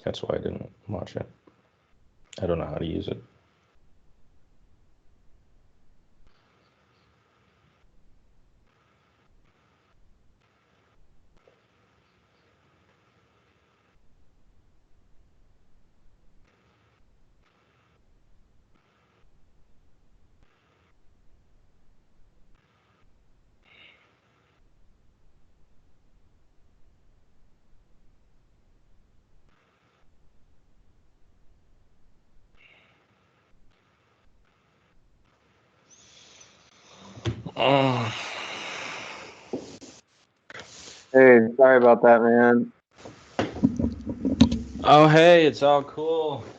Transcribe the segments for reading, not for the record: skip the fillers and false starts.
That's why I didn't watch it. I don't know how to use it. Oh, Hey, sorry about that, man. oh hey, it's all cool. Oh,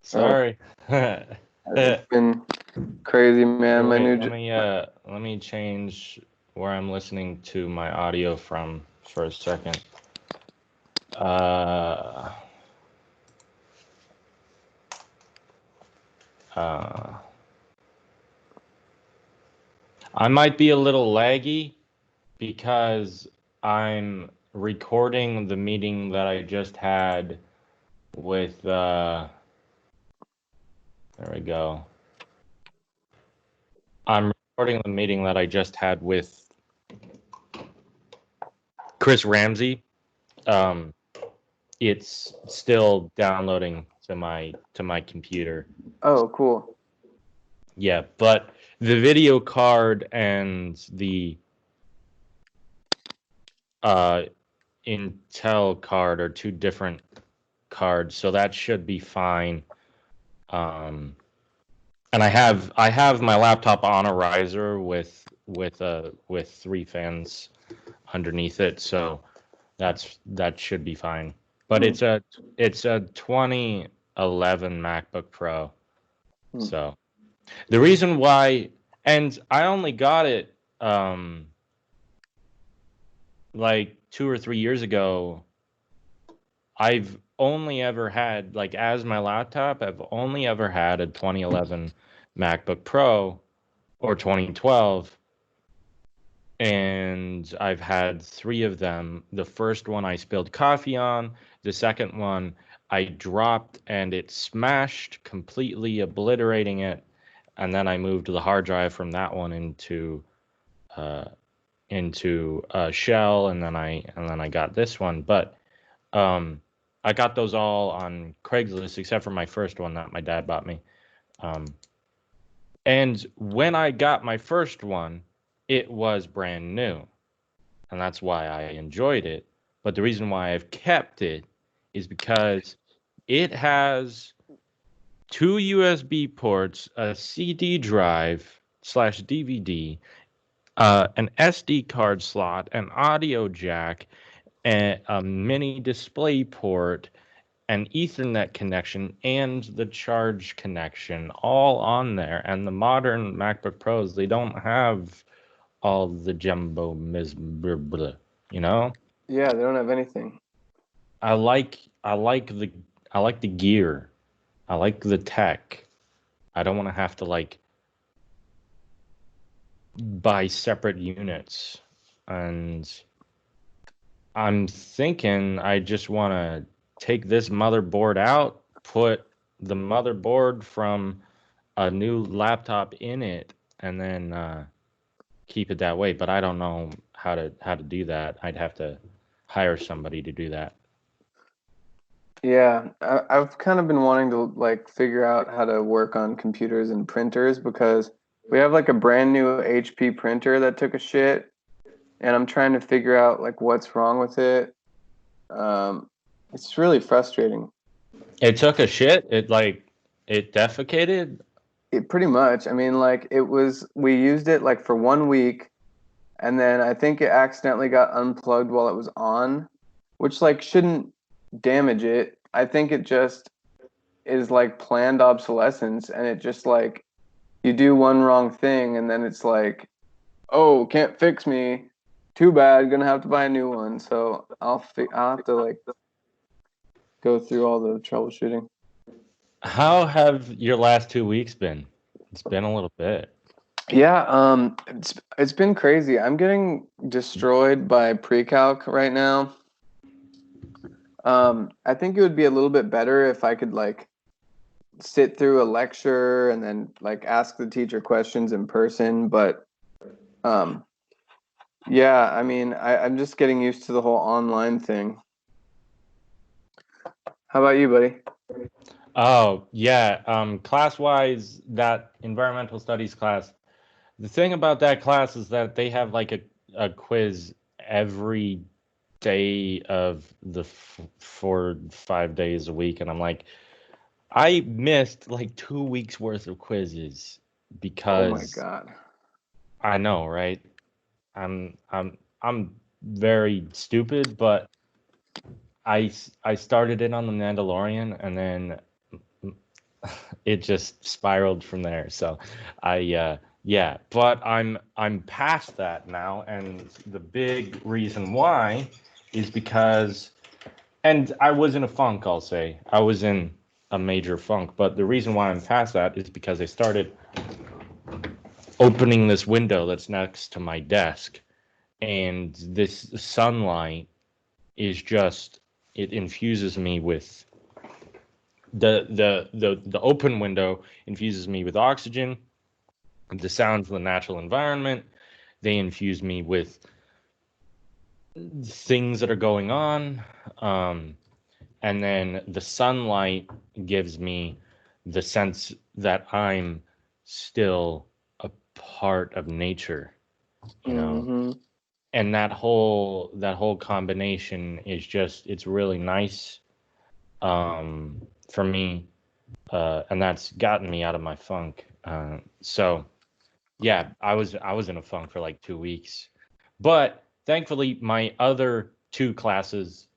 Sorry. it's been crazy, man. Here, My wait. new, Let me change where I'm listening to my audio from for a second. Uh, uh, I might be a little laggy because I'm recording the meeting that I just had with. There we go. I'm recording the meeting that I just had with Chris Ramsey. Um, it's still downloading to my computer. oh, cool. Yeah, but the video card and the uh, Intel card are two different cards, so that should be fine. Um, and I have my laptop on a riser with three fans underneath it, so that should be fine. But Hmm, it's a 2011 MacBook Pro. hmm. So the reason why, and I only got it like 2 or 3 years ago. I've only ever had, like, as my laptop, I've only ever had a 2011 MacBook Pro or 2012, and I've had three of them. The first one I spilled coffee on, the second one I dropped and it smashed, completely obliterating it, and then I moved the hard drive from that one uh, into a shell, and then I got this one. But um, I got those all on Craigslist except for my first one that my dad bought me. Um, and when I got my first one, it was brand new, and that's why I enjoyed it. But the reason why I've kept it is because it has two USB ports, a CD drive slash DVD, an SD card slot, an audio jack, a mini display port, an Ethernet connection, and the charge connection all on there. And the modern MacBook Pros, they don't have all the jumbo you know? Yeah, they don't have anything. I like I like the I like the gear. I like the tech. I don't want to have to like buy separate units. And I'm thinking I just want to take this motherboard out, put the motherboard from a new laptop in it, and then keep it that way. But I don't know how to do that. I'd have to hire somebody to do that. Yeah, I've kind of been wanting to like figure out how to work on computers and printers because we have like a brand new HP printer that took a shit, and I'm trying to figure out like what's wrong with it. Um, it's really frustrating. It took a shit. It defecated. It pretty much. I mean, like we used it like for 1 week, and then I think it accidentally got unplugged while it was on, which like shouldn't damage it. I think it just is like planned obsolescence, and it just like you do one wrong thing and then it's like, oh, can't fix me, too bad, gonna have to buy a new one. So I'll have to like go through all the troubleshooting. How have your last 2 weeks been? It's been a little bit. Yeah, it's been crazy. I'm getting destroyed by pre-calc right now. I think it would be a little bit better if I could like sit through a lecture and then like ask the teacher questions in person. But um, yeah, I mean, I'm just getting used to the whole online thing. How about you, buddy? Oh, yeah. Class-wise, that environmental studies class, the thing about that class is that they have like a quiz every day of the 4 5 days a week, and I'm like, I missed like 2 weeks worth of quizzes Oh my because God. I know, right? I'm very stupid, but I started it on the Mandalorian, and then it just spiraled from there. So yeah, but I'm past that now, and the big reason why is because, and I was in a funk, I'll say. I was in a major funk, but the reason why I'm past that is because I started opening this window that's next to my desk, and this sunlight is just, it infuses me with the open window infuses me with oxygen, the sounds of the natural environment. They infuse me with things that are going on. Um, and then the sunlight gives me the sense that I'm still a part of nature, you know. Mm-hmm. And that whole combination is just, it's really nice, for me, and that's gotten me out of my funk. So yeah, I was in a funk for like 2 weeks, but thankfully my other two classes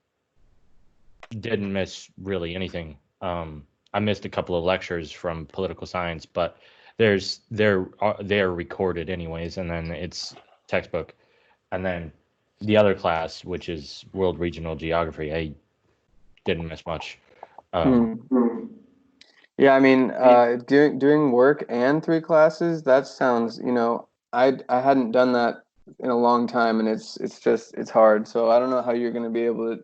didn't miss really anything. I missed a couple of lectures from political science, but they're recorded anyways, and then it's textbook, and then the other class, which is world regional geography, I didn't miss much. Um, Hmm. Yeah, I mean, doing work and three classes, that sounds, I hadn't done that in a long time, and it's just it's hard. So I don't know how you're going to be able to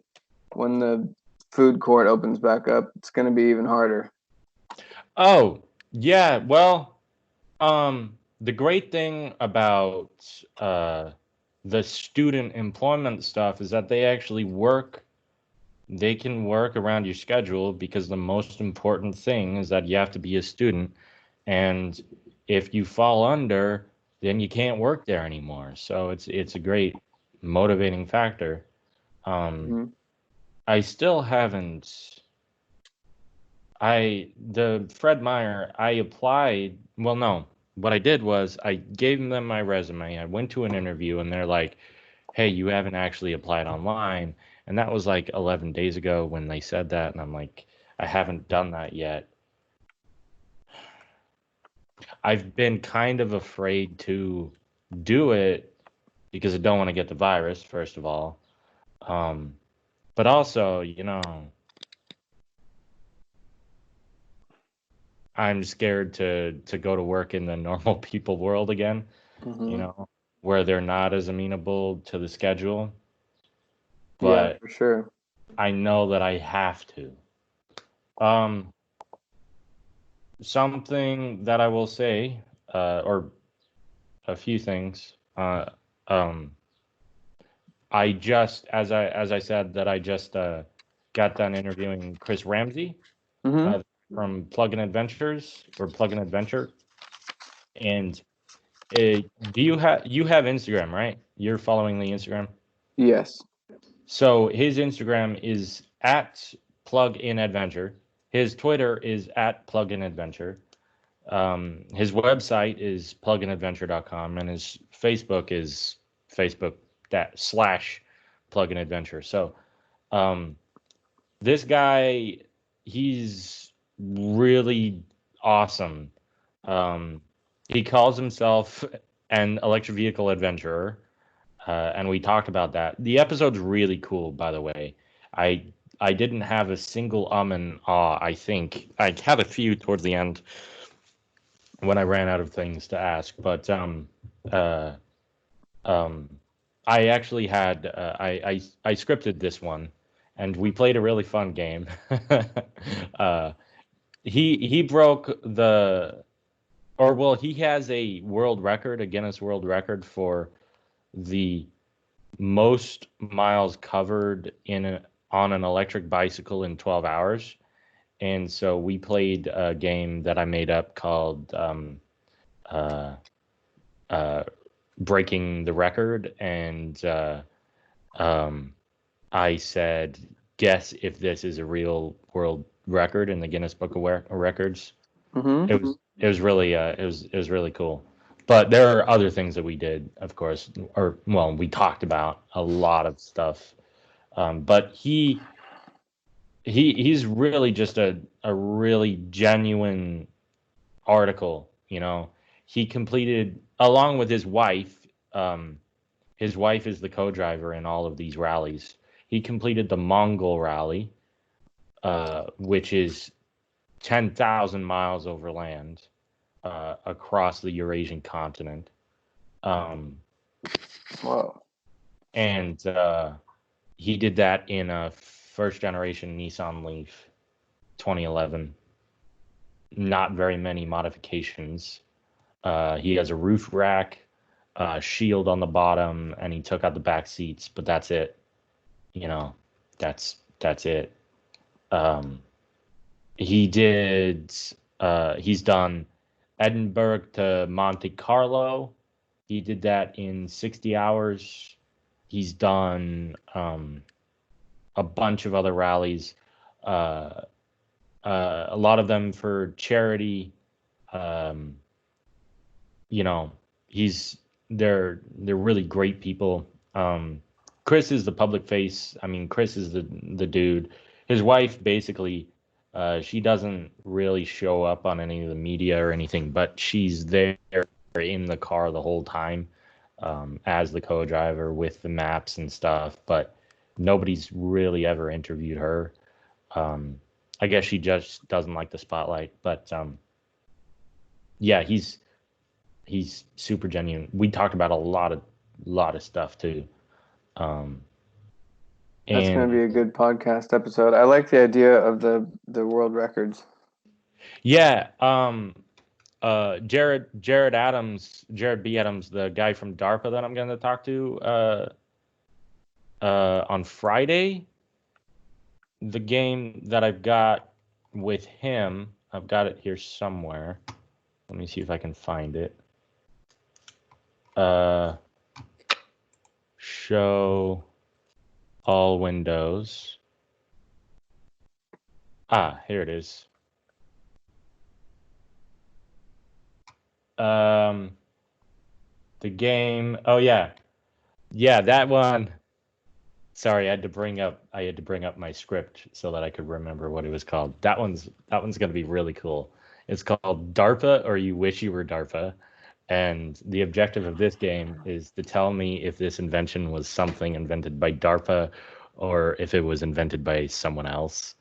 when the food court opens back up. It's going to be even harder. oh yeah, well, the great thing about the student employment stuff is that they can work around your schedule, because the most important thing is that you have to be a student. And if you fall under, then you can't work there anymore. So it's a great motivating factor. Um, Hmm. I still haven't. The Fred Meyer, I applied. Well, no. What I did was I gave them my resume. I went to an interview, and they're like, "Hey, you haven't actually applied online." And that was like 11 days ago when they said that, and I'm like, I haven't done that yet. I've been kind of afraid to do it because I don't want to get the virus, first of all. Um, but also, I'm scared to go to work in the normal people world again, you Hmm. know, where they're not as amenable to the schedule. Yeah, But for sure. I know that I have to. Um, Something that I will say, or a few things. Um, as I said, that I just got done interviewing Chris Ramsey, Hmm. uh, from Plugin Adventures, or Plugin Adventure. And do you have Instagram, right? You're following the Instagram. Yes. So his Instagram is at Plugin Adventure. His Twitter is at Plugin Adventure. His website is pluginadventure.com, and his Facebook is Facebook that slash Plugin Adventure. So um, this guy, he's really awesome. Um, he calls himself an electric vehicle adventurer, and we talked about that. The episode's really cool, by the way. I I didn't have a single and ah. I think I had a few towards the end when I ran out of things to ask, but uh, um, I actually had I scripted this one, and we played a really fun game. uh, he broke he has a world record, a Guinness World Record for the most miles covered on an electric bicycle in 12 hours. And so we played a game that I made up called uh, uh, Breaking the Record. And I said, guess if this is a real world record in the Guinness Book of Records. Mm-hmm. It was really it was really cool. But there are other things that we did, of course, we talked about a lot of stuff. But he's really just a really genuine article. He completed, along with his wife. His wife is the co-driver in all of these rallies. He completed the Mongol Rally, which is 10,000 miles over land across the Eurasian continent. Whoa. And he did that in a first generation Nissan Leaf 2011. Not very many modifications. He has a roof rack, shield on the bottom, and he took out the back seats, but that's it. That's it. He's done Edinburgh to Monte Carlo. He did that in 60 hours. He's done a bunch of other rallies, a lot of them for charity. Um, they're really great people. Chris is the public face. I mean, Chris is the dude. His wife basically, she doesn't really show up on any of the media or anything, but she's there in the car the whole time, as the co-driver with the maps and stuff. But nobody's really ever interviewed her. I guess she just doesn't like the spotlight. But yeah, he's super genuine. We talked about a lot of stuff too. That's going And to be a good podcast episode. I like the idea of the world records. yeah, Jared B. Adams, the guy from DARPA that I'm going to talk to on Friday. The game that I've got with him, I've got it here somewhere. Let me see if I can find it. Show all windows. Here it is. The game. Oh yeah, that one. Sorry, I had to bring up my script so that I could remember what it was called. That one's gonna be really cool. It's called DARPA, or You Wish You Were DARPA. And the objective of this game is to tell me if this invention was something invented by DARPA or if it was invented by someone else.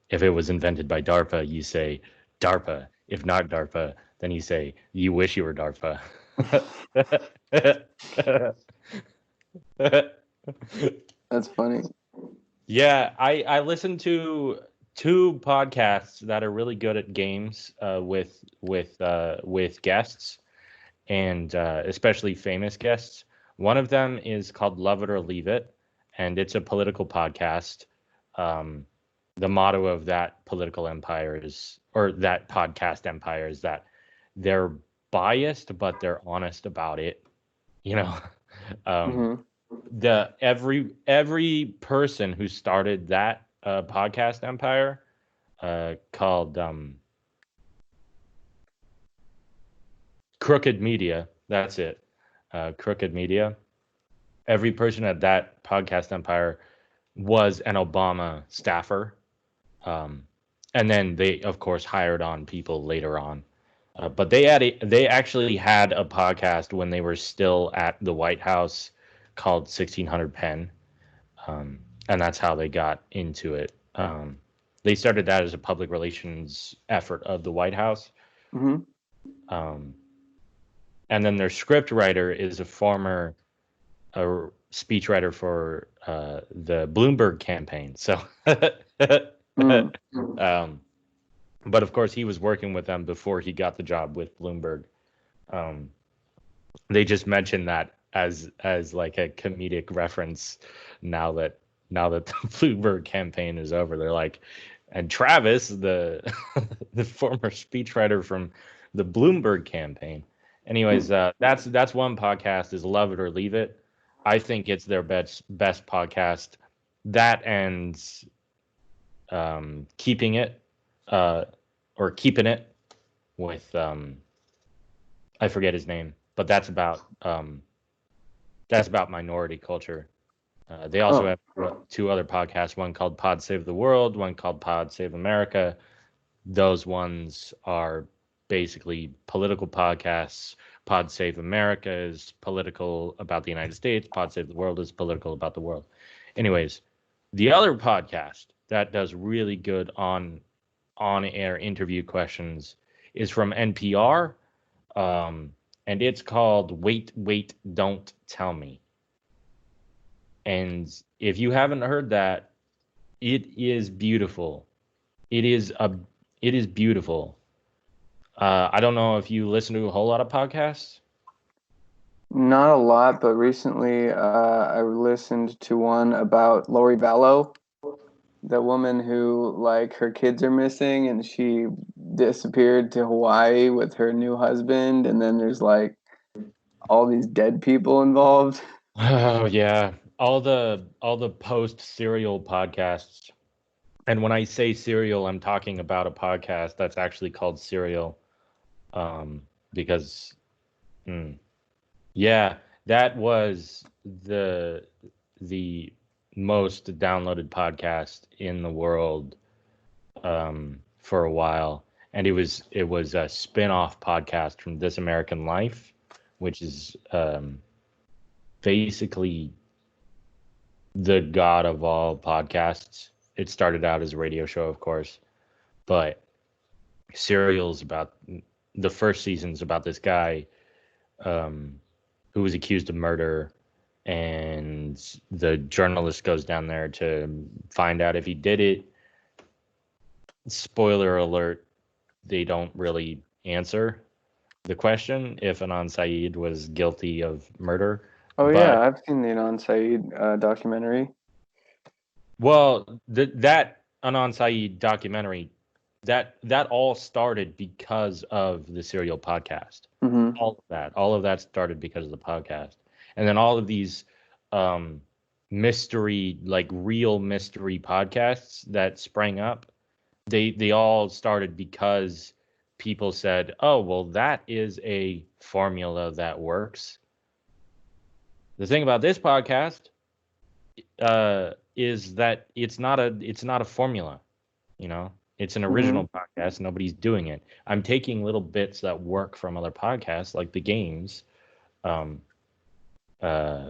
If it was invented by DARPA, you say DARPA. If not DARPA, then you say you wish you were DARPA. That's funny. Yeah, I listen to two podcasts that are really good at games with guests, and especially famous guests. One of them is called Love It or Leave It, and it's a political podcast. The motto of that political empire that podcast empire is that they're biased, but they're honest about it. You know, Mm-hmm. every person who started that podcast empire called Crooked Media. That's it. Crooked Media. Every person at that podcast empire was an Obama staffer. And then they, of course, hired on people later on. But they actually had a podcast when they were still at the White House called 1600 Penn. And that's how they got into it. They started that as a public relations effort of the White House. Mm-hmm. And then their script writer is a former speechwriter for the Bloomberg campaign. So, Mm. but of course, he was working with them before he got the job with Bloomberg. Um, they just mentioned that as like a comedic reference now that the Bloomberg campaign is over. They're like, and Travis, the the former speechwriter from the Bloomberg campaign. Anyways, that's one podcast is Love It or Leave It. I think it's their best podcast. That and Keeping It, or Keeping It with I forget his name, but that's about minority culture. They also Oh, have two other podcasts, one called Pod Save the World, one called Pod Save America. Those ones are basically political podcasts. Pod Save America is political about the United States. Pod Save the World is political about the world. Anyways, the other podcast that does really good on-air interview questions is from NPR, um, and it's called Wait, Wait, Don't Tell Me. And if you haven't heard that, it is beautiful. It is a it is beautiful. I don't know if you listen to a whole lot of podcasts. not a lot, but recently I listened to one about Lori Vallow, the woman who like her kids are missing and she disappeared to Hawaii with her new husband, and then there's like all these dead people involved. Oh yeah, all the post serial podcasts. And when I say serial, I'm talking about a podcast that's actually called Serial, um, because mm, yeah, that was the the most downloaded podcast in the world for a while, and it was a spin-off podcast from This American Life, which is basically the god of all podcasts. It started out as a radio show, of course, but Serial's about the first season's about this guy um, who was accused of murder, and the journalist goes down there to find out if he did it. Spoiler alert, they don't really answer the question if Anan Saeed was guilty of murder. Oh yeah, But, I've seen the Adnan Syed documentary. well, that Anan Saeed documentary, that all started because of the Serial podcast. Mm-hmm. All of that started because of the podcast. And then all of these um, mystery, like real mystery podcasts that sprang up, they all started because people said, "Oh, well, that is a formula that works." The thing about this podcast is that it's not a formula. You know, it's an Mm-hmm. original podcast. Nobody's doing it. I'm taking little bits that work from other podcasts, like the games. Um, uh,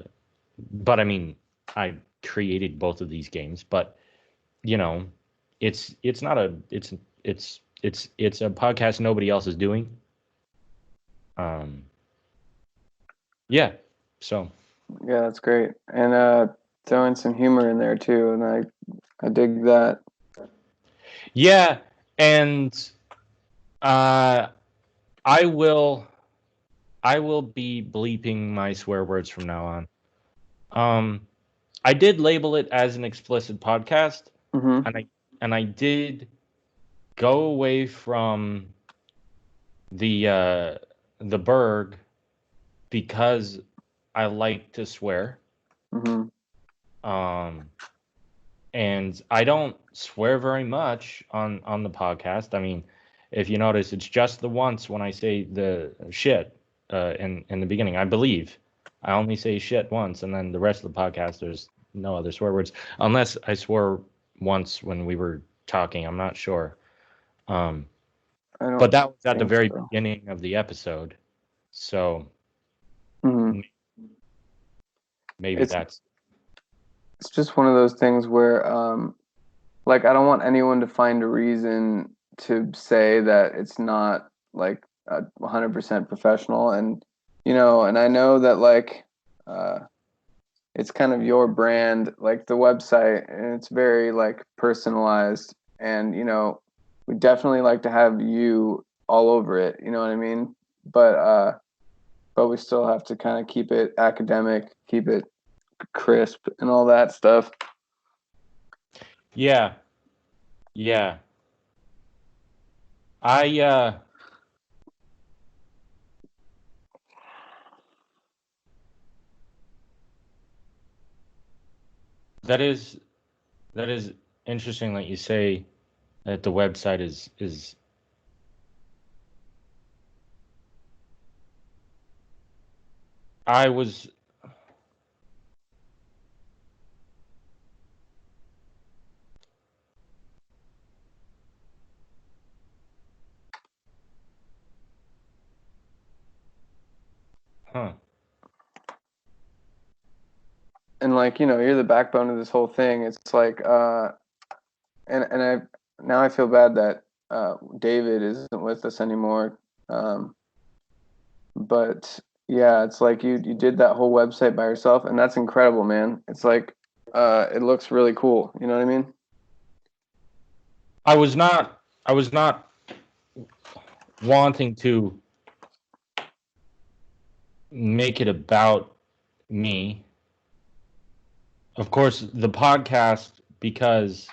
but I mean, I created both of these games, but you know, it's not a it's a podcast nobody else is doing. Um, yeah. So Yeah, that's great. And throwing some humor in there too, and I dig that. yeah, and uh, I will I will be bleeping my swear words from now on. Um, I did label it as an explicit podcast, Mm-hmm. and I did go away from the uh, the Berg because I like to swear. Mm-hmm. Um, and I don't swear very much on the podcast. I mean, if you notice, it's just the once when I say the shit in the beginning. I believe I only say shit once, and then the rest of the podcast there's no other swear words unless I swore once when we were talking. I'm not sure. Um, I but don't that was at the think very so. beginning of the episode, so Mm-hmm. m- maybe It's that's it's just one of those things where like I don't want anyone to find a reason to say that it's not like 100% professional, and and I know that like uh it's kind of your brand, like the website, and it's very like personalized. And we definitely like to have you all over it. You know what I mean? But we still have to kind of keep it academic, keep it crisp, and all that stuff. Yeah, yeah. I that is that is interesting that you say that the website is. I was huh. And like you're the backbone of this whole thing. It's like and I now I feel bad that David isn't with us anymore. Um, but yeah, it's like you did that whole website by yourself, and that's incredible, man. It's like it looks really cool. You know what I mean? I was not wanting to make it about me. Of course, the podcast because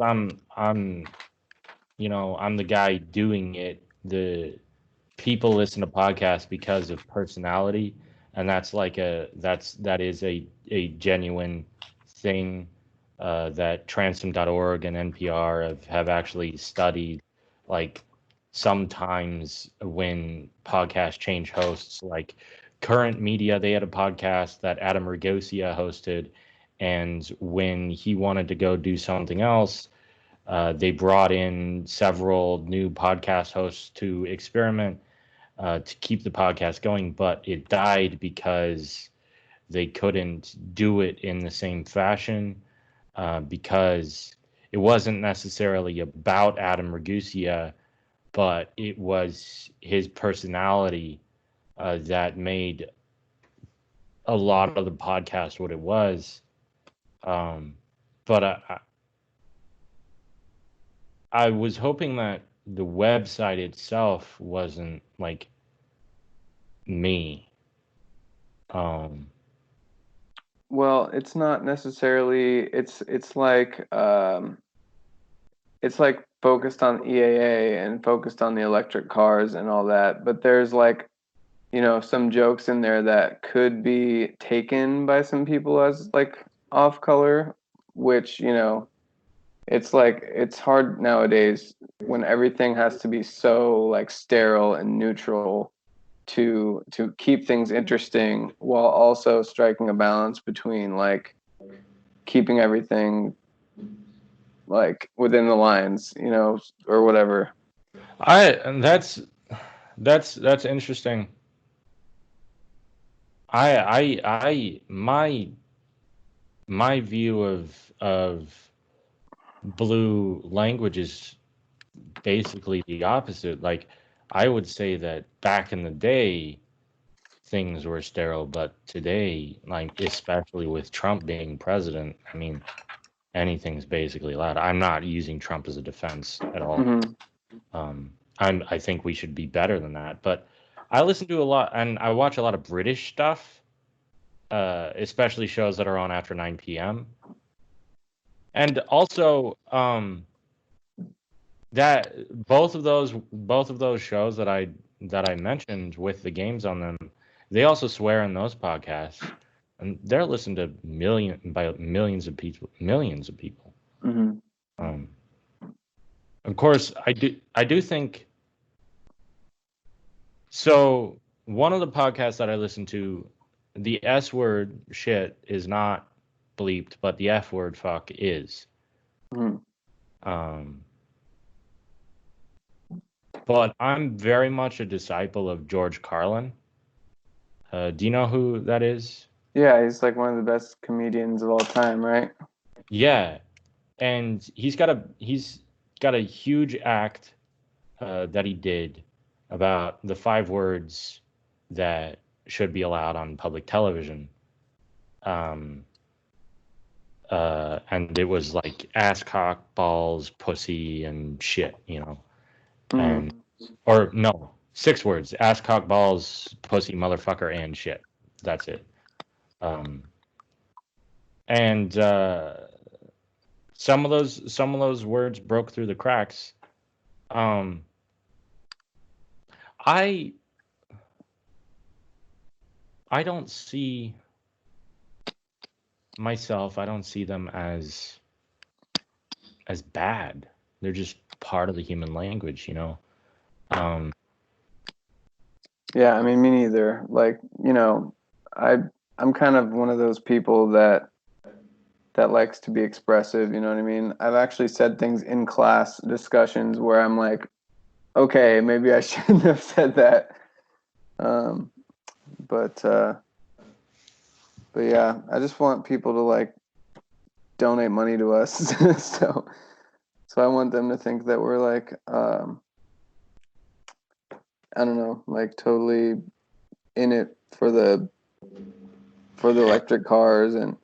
I'm the guy doing it. The people listen to podcasts because of personality, and that is a genuine thing that Transom.org and NPR have actually studied. Like sometimes when podcasts change hosts, like Current Media, they had a podcast that Adam Ragosia hosted, and when he wanted to go do something else, they brought in several new podcast hosts to experiment to keep the podcast going, but it died because they couldn't do it in the same fashion because it wasn't necessarily about Adam Ragusia, but it was his personality that made a lot of the podcast what it was. Um, but I was hoping that the website itself wasn't like me. Um, Well, it's not necessarily. It's like focused on EAA and focused on the electric cars and all that. But there's like some jokes in there that could be taken by some people as like off color, which it's like it's hard nowadays when everything has to be so like sterile and neutral to keep things interesting while also striking a balance between like keeping everything like within the lines, or whatever. I that's interesting. My view of blue language is basically the opposite. Like I would say that back in the day things were sterile, but today, like especially with Trump being president, I mean anything's basically allowed. I'm not using Trump as a defense at all. Mm-hmm. I think we should be better than that. But I listen to a lot and I watch a lot of British stuff, especially shows that are on after 9 p.m. And also, that both of those shows that I mentioned with the games on them, they also swear in those podcasts, and they're listened to by millions of people, millions of people. Mm-hmm. Um, of course, I do think so. One of the podcasts that I listen to, the S word shit is not bleeped, but the F word fuck is. Mm-hmm. Um, but I'm very much a disciple of George Carlin. Do you know who that is? Yeah, he's like one of the best comedians of all time, right? Yeah, and he's got a huge act that he did about the 5 words that should be allowed on public television. Um, and it was like ass, cock, balls, pussy, and shit, Mm. and or no, 6 words: ass, cock, balls, pussy, motherfucker, and shit. That's it. Um, and some of those words broke through the cracks. Um, I I don't see myself. I don't see them as bad. They're just part of the human language. Um, Yeah, I mean, me neither. Like, I I'm kind of one of those people that likes to be expressive, you know what I mean? I've actually said things in class discussions where I'm like, okay, maybe I shouldn't have said that. Um, but but yeah, I just want people to like donate money to us. So I want them to think that we're like I don't know, like totally in it for the electric cars and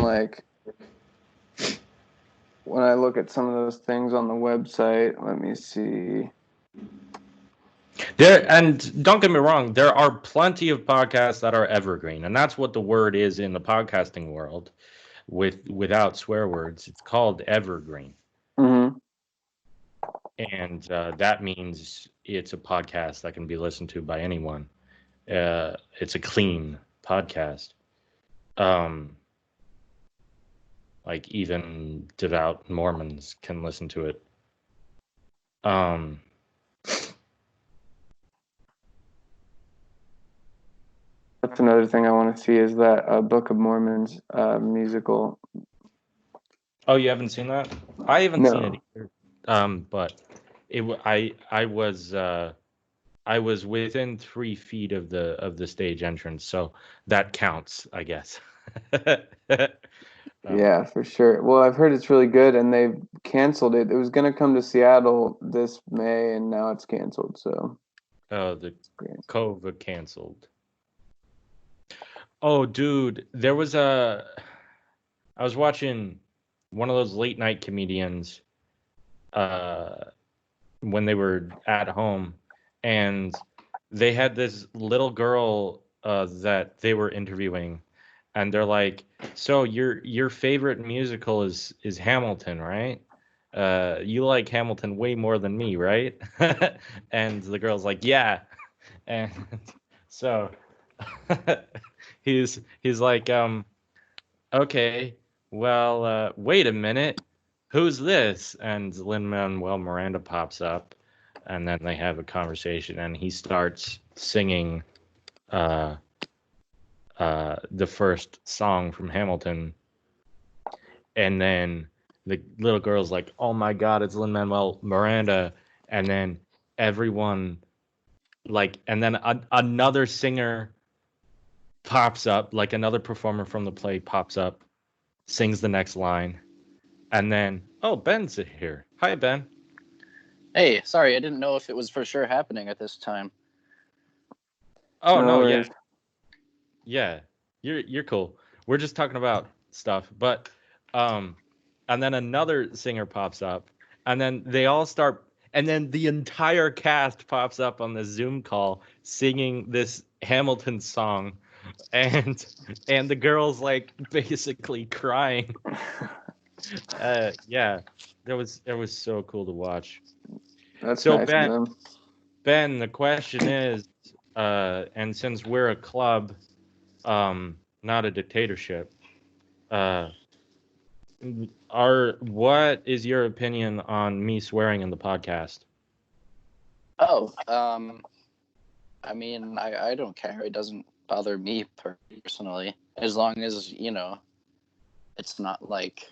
like when I look at some of those things on the website, let me see. and don't get me wrong, there are plenty of podcasts that are evergreen, and that's what the word is in the podcasting world. Without swear words, it's called evergreen, Mm-hmm. and that means it's a podcast that can be listened to by anyone. It's a clean podcast. Um, like even devout Mormons can listen to it. Um, That's another thing I want to see is that Book of Mormon's musical. oh, you haven't seen that? I haven't seen it No. either. But I was within 3 feet of the stage entrance, so that counts, I guess. um, Yeah, for sure. Well, I've heard it's really good, and they've canceled it. It was gonna come to Seattle this May, and now it's canceled. So oh, the great. COVID canceled. Oh, dude, there was a. I was watching one of those late night comedians uh, when they were at home, and they had this little girl that they were interviewing, and they're like, "So your favorite musical is Hamilton, right? You like Hamilton way more than me, right?" And the girl's like, "Yeah," and so he's like, okay, well, wait a minute. Who's this? And Lin-Manuel Miranda pops up, and then they have a conversation, and he starts singing uh, the first song from Hamilton, and then the little girl's like, "Oh my God, it's Lin-Manuel Miranda," and then everyone and then another singer pops up, like another performer from the play pops up, sings the next line. And then, oh, Ben's here. Hi, Ben. Hey, sorry, I didn't know if it was for sure happening at this time. Oh No no, yeah, worries. yeah. You're cool. We're just talking about stuff, but um, and then another singer pops up, and then they all start, and then the entire cast pops up on the Zoom call singing this Hamilton song, and and the girl's like basically crying. Yeah, it was so cool to watch. That's So nice of Ben, them. Ben, the question is, and since we're a club, not a dictatorship, uh, what is your opinion on me swearing in the podcast? Oh, I mean, I don't care. It doesn't bother me personally, as long as, it's not like,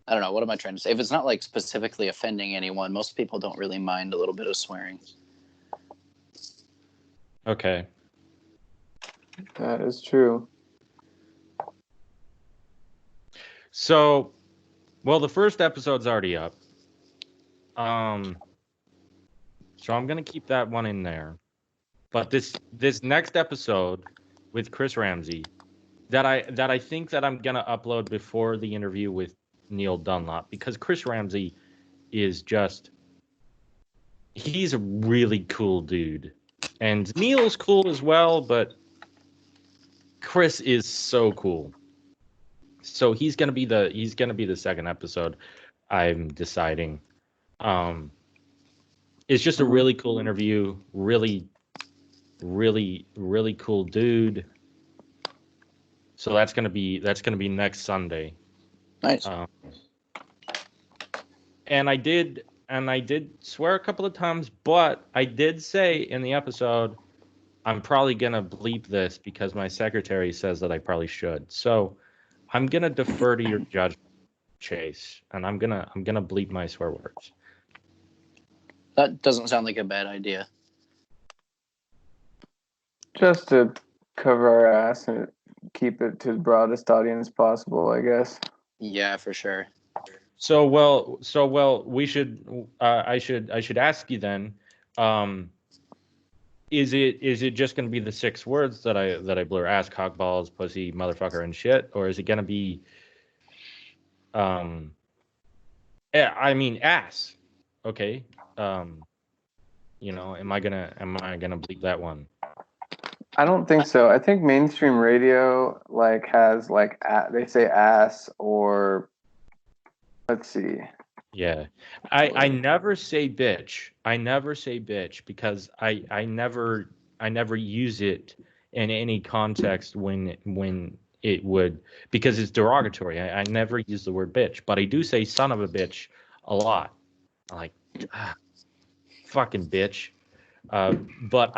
I don't know, what am I trying to say? If it's not like specifically offending anyone, most people don't really mind a little bit of swearing. Okay. That is true. So, well, the first episode's already up. Um, so I'm gonna keep that one in there. But this next episode with Chris Ramsey that I think that I'm gonna upload before the interview with Neil Dunlop, because Chris Ramsey is just, he's a really cool dude. And Neil's cool as well, but Chris is so cool. So he's gonna be the second episode, I'm deciding. Um it's just a really cool interview, really, really, really cool dude. So that's gonna be next Sunday. Nice. And I did swear a couple of times, but I did say in the episode, I'm probably gonna bleep this because my secretary says that I probably should. So I'm gonna defer to your judgment, Chase, and I'm gonna bleep my swear words. That doesn't sound like a bad idea. Just to cover our ass and keep it to the broadest audience possible, I guess. Yeah, for sure. So we should I should ask you then, is it just going to be the 6 words that I blur: ass, cock, balls, pussy, motherfucker, and shit, or is it going to be I mean ass? Okay. Am I gonna bleep that one? I don't think so. I think mainstream radio has they say ass, or let's see. Yeah. I never say bitch. I never say bitch because I never use it in any context when it would, because it's derogatory. I never use the word bitch, but I do say son of a bitch a lot. I'm like, fucking bitch. But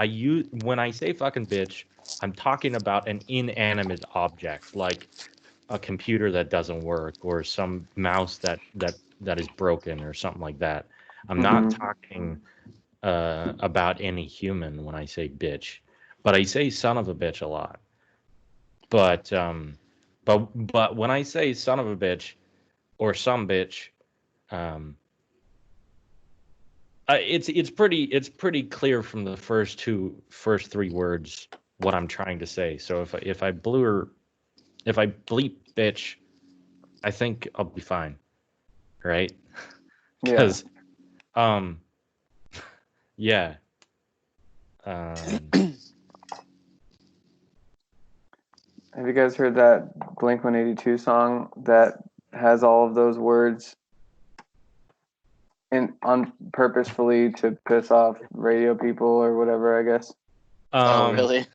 when I say fucking bitch, I'm talking about an inanimate object, like a computer that doesn't work, or some mouse that is broken, or something like that. I'm not talking about any human when I say bitch, but I say son of a bitch a lot. But when I say son of a bitch or some bitch, it's pretty clear from the first 3 words what I'm trying to say. So if I bleep bitch, I think I'll be fine, right? Because yeah. Have you guys heard that Blink-182 song that has all of those words on purposefully to piss off radio people or whatever, I guess? Oh, really?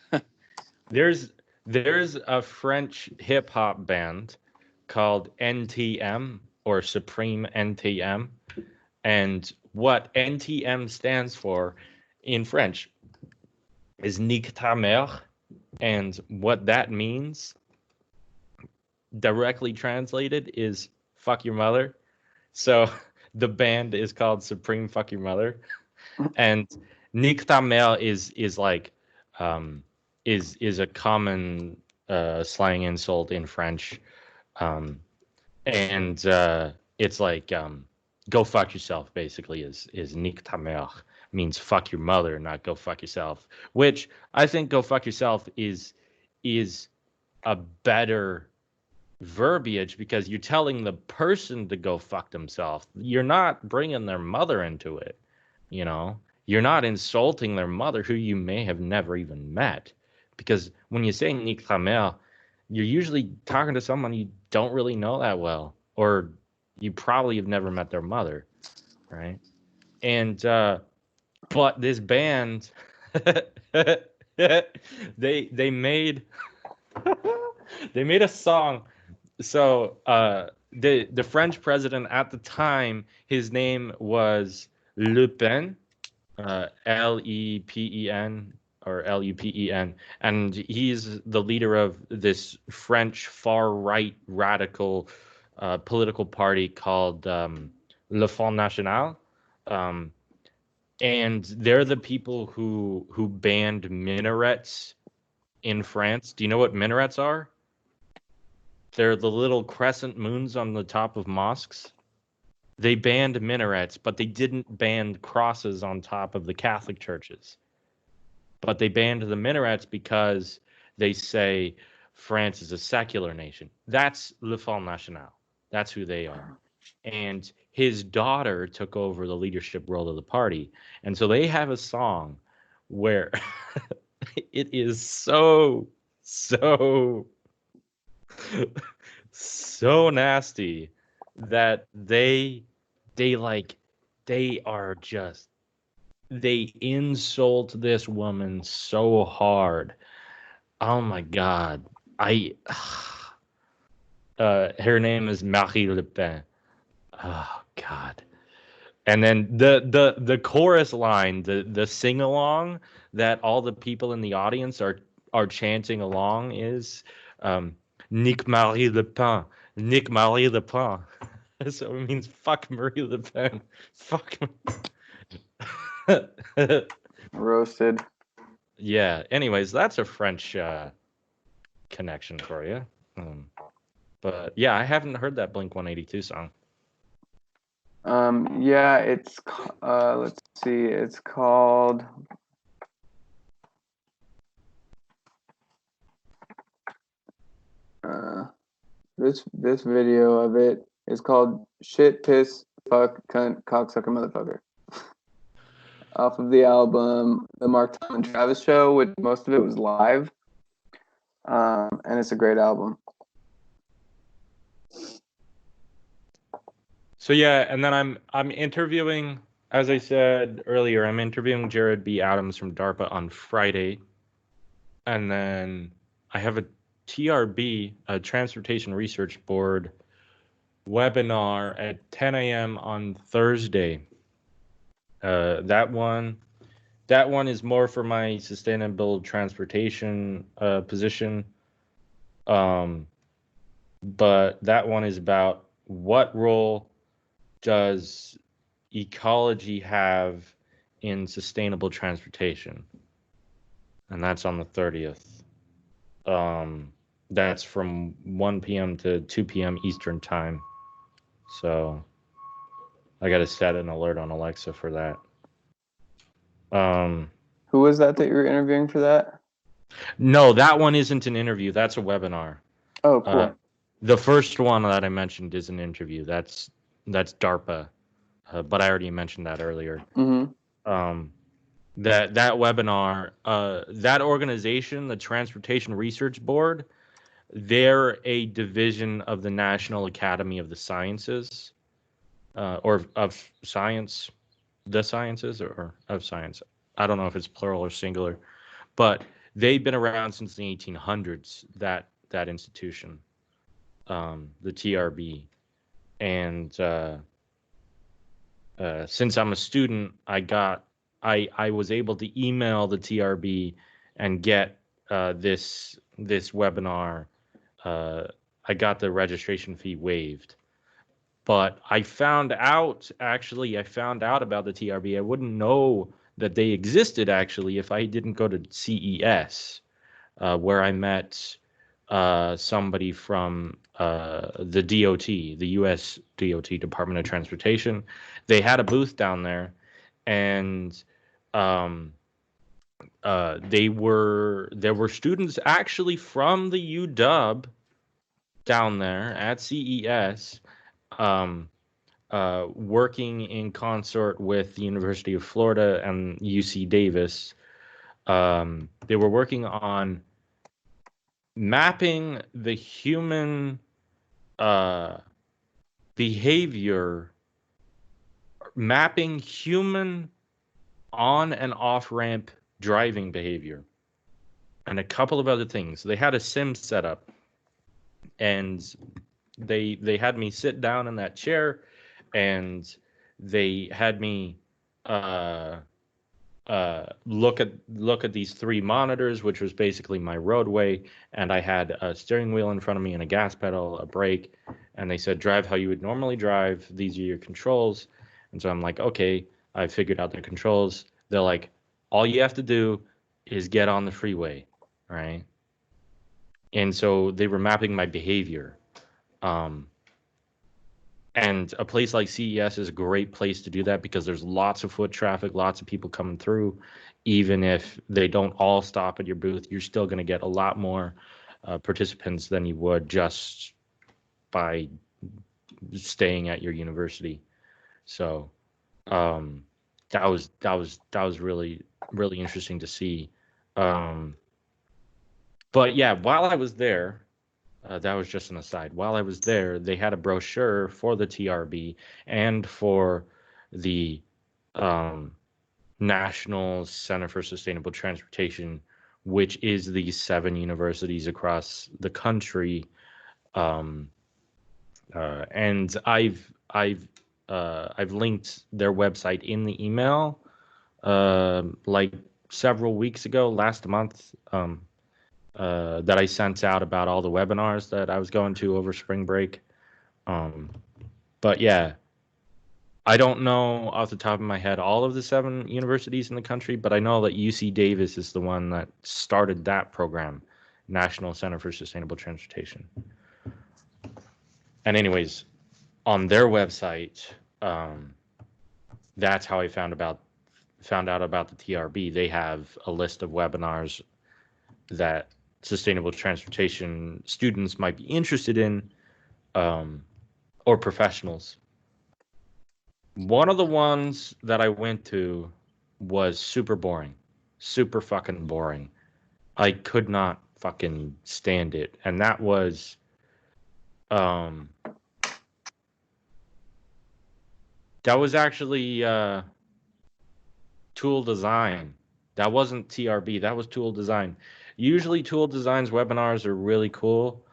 There's a French hip hop band called NTM, or Supreme NTM, and what NTM stands for in French is Nique ta mère, and what that means directly translated is fuck your mother. So the band is called Supreme Fuck Your Mother, and Nique ta mère is like is a common slang insult in French, and it's like go fuck yourself. Basically, is nique ta mère, means fuck your mother, not go fuck yourself. Which I think go fuck yourself is a better verbiage, because you're telling the person to go fuck themselves. You're not bringing their mother into it. You're not insulting their mother, who you may have never even met. Because when you say nique ta mère, you're usually talking to someone you don't really know that well, or you probably have never met their mother, right? And but this band, they made they made a song. So the French president at the time, his name was Le Pen, Lepen, or Lupen, and he's the leader of this French far-right radical political party called Le Front National, and they're the people who banned minarets in France. Do you know what minarets are? They're the little crescent moons on the top of mosques. They banned minarets, but they didn't ban crosses on top of the Catholic churches. But they banned the minarets because they say France is a secular nation. That's Le Front National. That's who they are. And his daughter took over the leadership role of the party. And so they have a song where it is so, so, so nasty that they are just, they insult this woman so hard. Oh my God. I her name is Marie Le Pen. Oh God. And then the chorus line, the sing along that all the people in the audience are chanting along is Nick Marie Le Pen, Nick Marie Le Pen. So it means fuck Marie Le Pen. Fuck. Roasted. Yeah. Anyways, that's a French connection for you. But yeah, I haven't heard that Blink 182 song. Yeah, it's let's see, it's called this video of it is called "Shit Piss Fuck Cunt Cocksucker Motherfucker" off of the album The Mark Tom and Travis Show, which most of it was live, and it's a great album. So yeah, and then I'm interviewing, as I said earlier, I'm interviewing Jared B. Adams from DARPA on Friday, and then I have a TRB, a Transportation Research Board webinar at 10 a.m. on Thursday. That one is more for my sustainable transportation position, but that one is about what role does ecology have in sustainable transportation, and that's on the 30th. That's from 1 p.m. to 2 p.m. Eastern time. So I got to set an alert on Alexa for that. Who was that you were interviewing for that? No, that one isn't an interview. That's a webinar. Oh, cool. The first one that I mentioned is an interview. That's DARPA, but I already mentioned that earlier. Mm-hmm. That webinar, that organization, the Transportation Research Board, they're a division of the National Academy of the Sciences, or of science, the sciences, or of science. I don't know if it's plural or singular, but they've been around since the 1800s. That institution, the TRB, and since I'm a student, I was able to email the TRB and get this webinar. I got the registration fee waived, but I found out about the TRB. I wouldn't know that they existed actually if I didn't go to CES, where I met somebody from the DOT, the U.S. DOT, Department of Transportation. They had a booth down there, and there were students actually from the UW down there at CES, working in consort with the University of Florida and UC Davis. They were working on mapping the human behavior, mapping human on and off ramp driving behavior, and a couple of other things. They had a sim set up, and they had me sit down in that chair, and they had me look at these three monitors, which was basically my roadway, and I had a steering wheel in front of me and a gas pedal, a brake, and they said drive how you would normally drive. These are your controls. And so I'm like, okay, I figured out the controls. They're like, all you have to do is get on the freeway, right? And so they were mapping my behavior. And a place like CES is a great place to do that because there's lots of foot traffic, lots of people coming through. Even if they don't all stop at your booth, you're still going to get a lot more participants than you would just by staying at your university. So that was really interesting to see. But yeah, while I was there, that was just an aside. While I was there, they had a brochure for the TRB and for the um, National Center for Sustainable Transportation, which is the 7 universities across the country. Um, and I've linked their website in the email, like several weeks ago, last month. That I sent out about all the webinars that I was going to over spring break. But yeah, I don't know off the top of my head all of the 7 universities in the country, but I know that UC Davis is the one that started that program, National Center for Sustainable Transportation. And anyways, on their website, that's how I found out about the TRB. They have a list of webinars that sustainable transportation students might be interested in, or professionals. One of the ones that I went to was super boring, super fucking boring. I could not fucking stand it, and that was actually tool design. That wasn't TRB. That was tool design. Usually, tool design's webinars are really cool,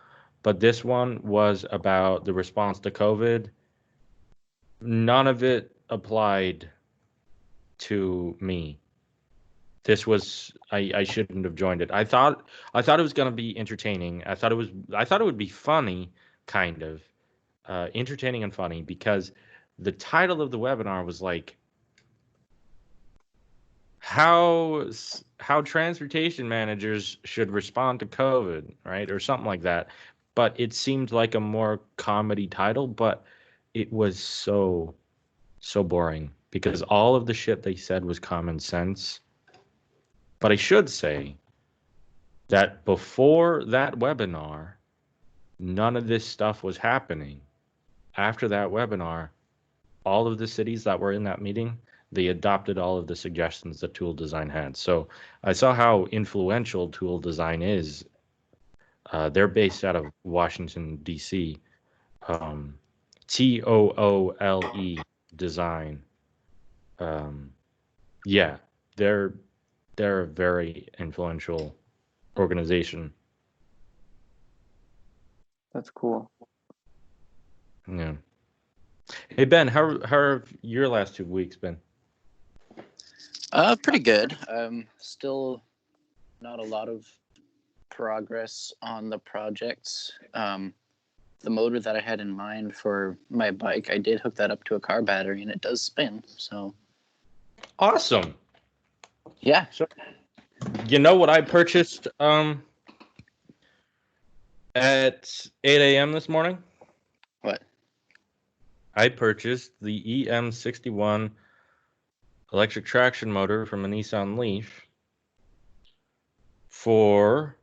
but this one was about the response to COVID. None of it applied to me. This was I shouldn't have joined it. I thought it was gonna be entertaining. I thought it would be funny, kind of entertaining and funny, because the title of the webinar was like how transportation managers should respond to COVID, right? Or something like that. But it seemed like a more comedy title, but it was so boring because all of the shit they said was common sense. But I should say that before that webinar, none of this stuff was happening. After that webinar, all of the cities that were in that meeting, they adopted all of the suggestions that Tool Design had. So I saw how influential Tool Design is. They're based out of Washington, D.C. TOOLE Design. Yeah, they're a very influential organization. That's cool. Yeah. Hey Ben, how have your last 2 weeks been? Pretty good. Still not a lot of progress on the projects. The motor that I had in mind for my bike, I did hook that up to a car battery, and it does spin. So Awesome. yeah. So, you know what I purchased at 8 a.m. this morning? What? I purchased the EM61 electric traction motor from a Nissan Leaf for,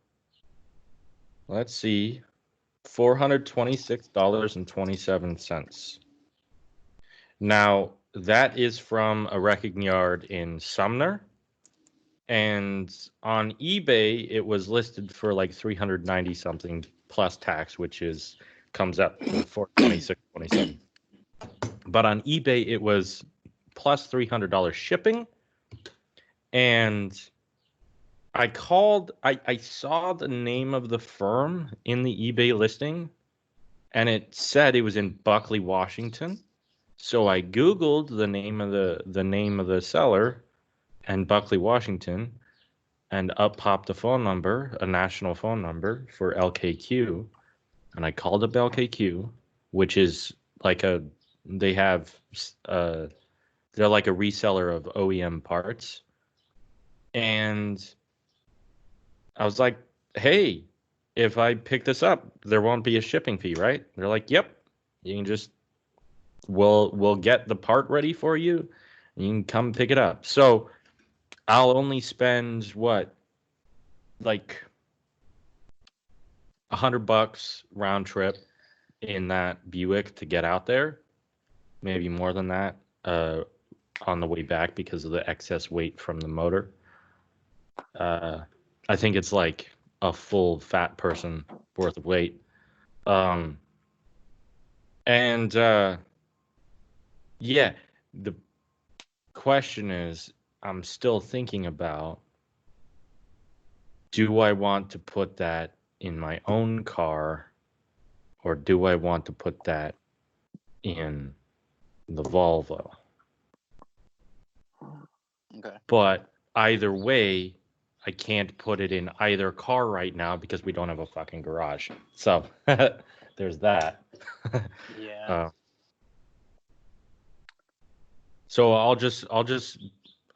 let's see, $426.27. Now, that is from a wrecking yard in Sumner. And on eBay, it was listed for like 390 something plus tax, which comes up to 426.27. But on eBay, it was plus $300 shipping. And I saw the name of the firm in the eBay listing, and it said it was in Buckley, Washington. So I Googled the name of the seller and Buckley, Washington, and up popped a phone number, a national phone number for LKQ, and I called up LKQ, which is like they're like a reseller of OEM parts, and I was like, hey, if I pick this up, there won't be a shipping fee, right? They're like, yep, you can just we'll get the part ready for you, and you can come pick it up. So I'll only spend what, like $100 round trip in that Buick to get out there, maybe more than that on the way back because of the excess weight from the motor. I think it's like a full fat person worth of weight. Um, and yeah, the question is, I'm still thinking about, do I want to put that in my own car, or do I want to put that in the Volvo? Okay. But either way, I can't put it in either car right now because we don't have a fucking garage. So there's that. Yeah. Uh, so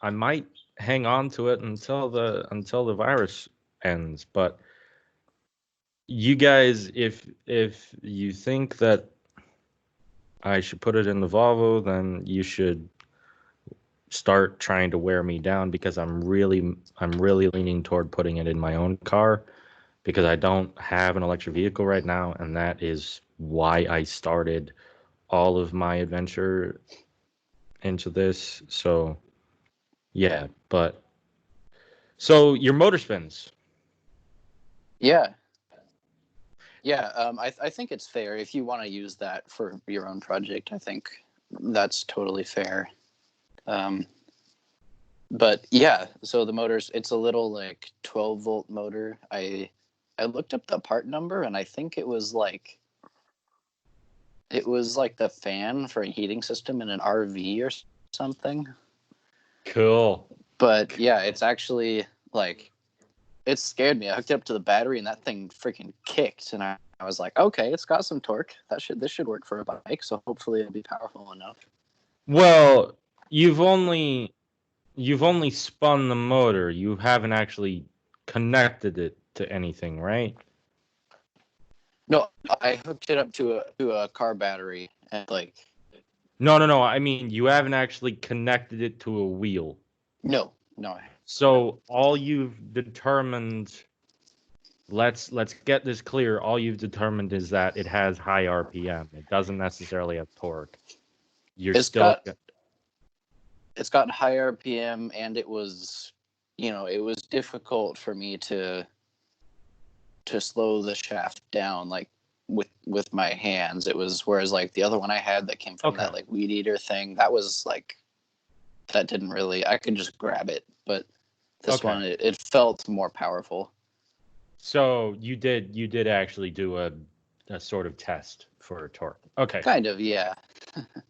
I might hang on to it until the virus ends. But you guys, if you think that I should put it in the Volvo, then you should start trying to wear me down because I'm really leaning toward putting it in my own car because I don't have an electric vehicle right now, and that is why I started all of my adventure into this. So yeah, but so your motor spins. Yeah. Yeah. I think it's fair if you want to use that for your own project. I think that's totally fair. Um, but yeah, so the motor's, it's a little like 12-volt motor. I looked up the part number, and I think it was like the fan for a heating system in an RV or something. Cool. But yeah, it's actually like, it scared me. I hooked it up to the battery, and that thing freaking kicked, and I was like, okay, it's got some torque. This should work for a bike, so hopefully it'll be powerful enough. Well, you've only spun the motor. You haven't actually connected it to anything, right? No, I hooked it up to a car battery, and like, No. I mean, you haven't actually connected it to a wheel. no. So all you've determined, let's get this clear. All you've determined is that it has high RPM. It doesn't necessarily have torque. You're It's still got high RPM, and it was difficult for me to slow the shaft down like with my hands. It was, whereas like the other one I had that came from okay. that like weed eater thing, that was like, that didn't really, I could just grab it, but this one it felt more powerful. So you did actually do a sort of test for torque. Okay. Kind of, yeah.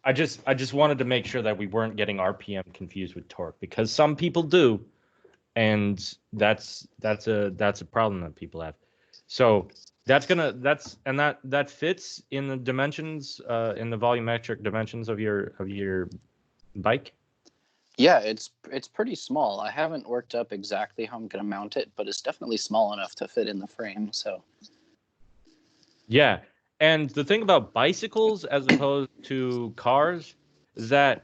I just wanted to make sure that we weren't getting RPM confused with torque because some people do, and that's a problem that people have. So that fits in the dimensions in the volumetric dimensions of your bike. Yeah, it's pretty small. I haven't worked up exactly how I'm gonna mount it, but it's definitely small enough to fit in the frame. So Yeah. And the thing about bicycles as opposed to cars is that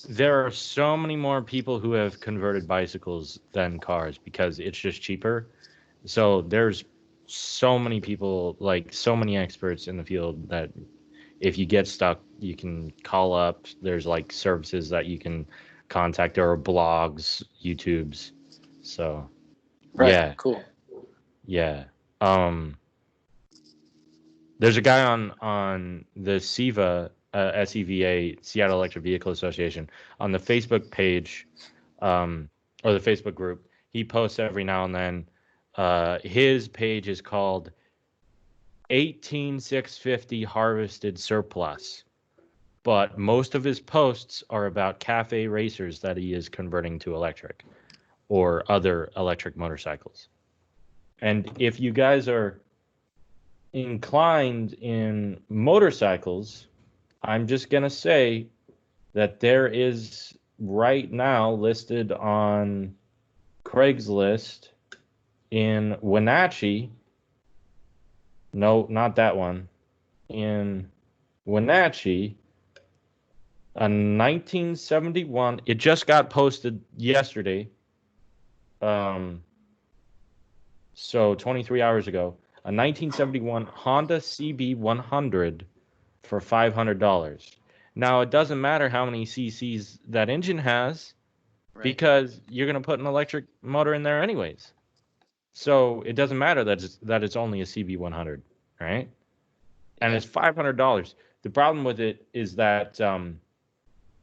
there are so many more people who have converted bicycles than cars because it's just cheaper. So there's so many people, like so many experts in the field that if you get stuck, you can call up. There's like services that you can contact. There are blogs, YouTubes. So right, yeah, cool. yeah. Um, there's a guy on the SEVA, SEVA, Seattle Electric Vehicle Association, on the Facebook page, or the Facebook group. He posts every now and then. His page is called 18650 Harvested Surplus. But most of his posts are about cafe racers that he is converting to electric or other electric motorcycles. And if you guys are inclined in motorcycles, I'm just going to say that there is right now listed on Craigslist in Wenatchee. No, not that one. In Wenatchee, A 1971. It just got posted yesterday. So 23 hours ago. A 1971 Honda CB100 for $500. Now, it doesn't matter how many cc's that engine has Right. because you're going to put an electric motor in there anyways. So it doesn't matter that it's only a CB100, right? And Yeah. it's $500. The problem with it is that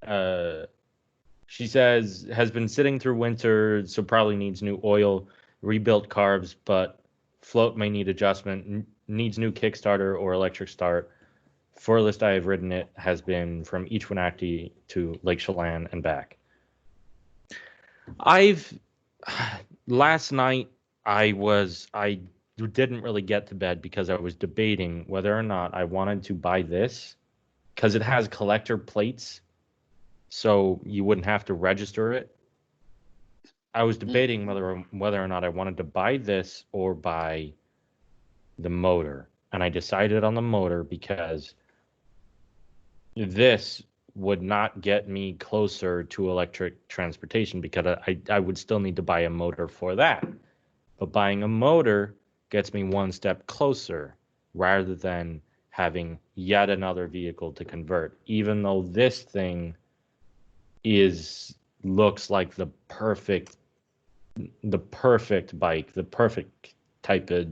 uh, she says has been sitting through winter, so probably needs new oil, rebuilt carbs, but float may need adjustment, needs new Kickstarter or electric start. Furthest I have ridden it has been from Eachwinacti to Lake Chelan and back. I've last night I didn't really get to bed because I was debating whether or not I wanted to buy this because it has collector plates, so you wouldn't have to register it. I was debating whether or not I wanted to buy this or buy the motor, and I decided on the motor because this would not get me closer to electric transportation because I would still need to buy a motor for that. But buying a motor gets me one step closer rather than having yet another vehicle to convert, even though this thing looks like the perfect bike, the perfect type of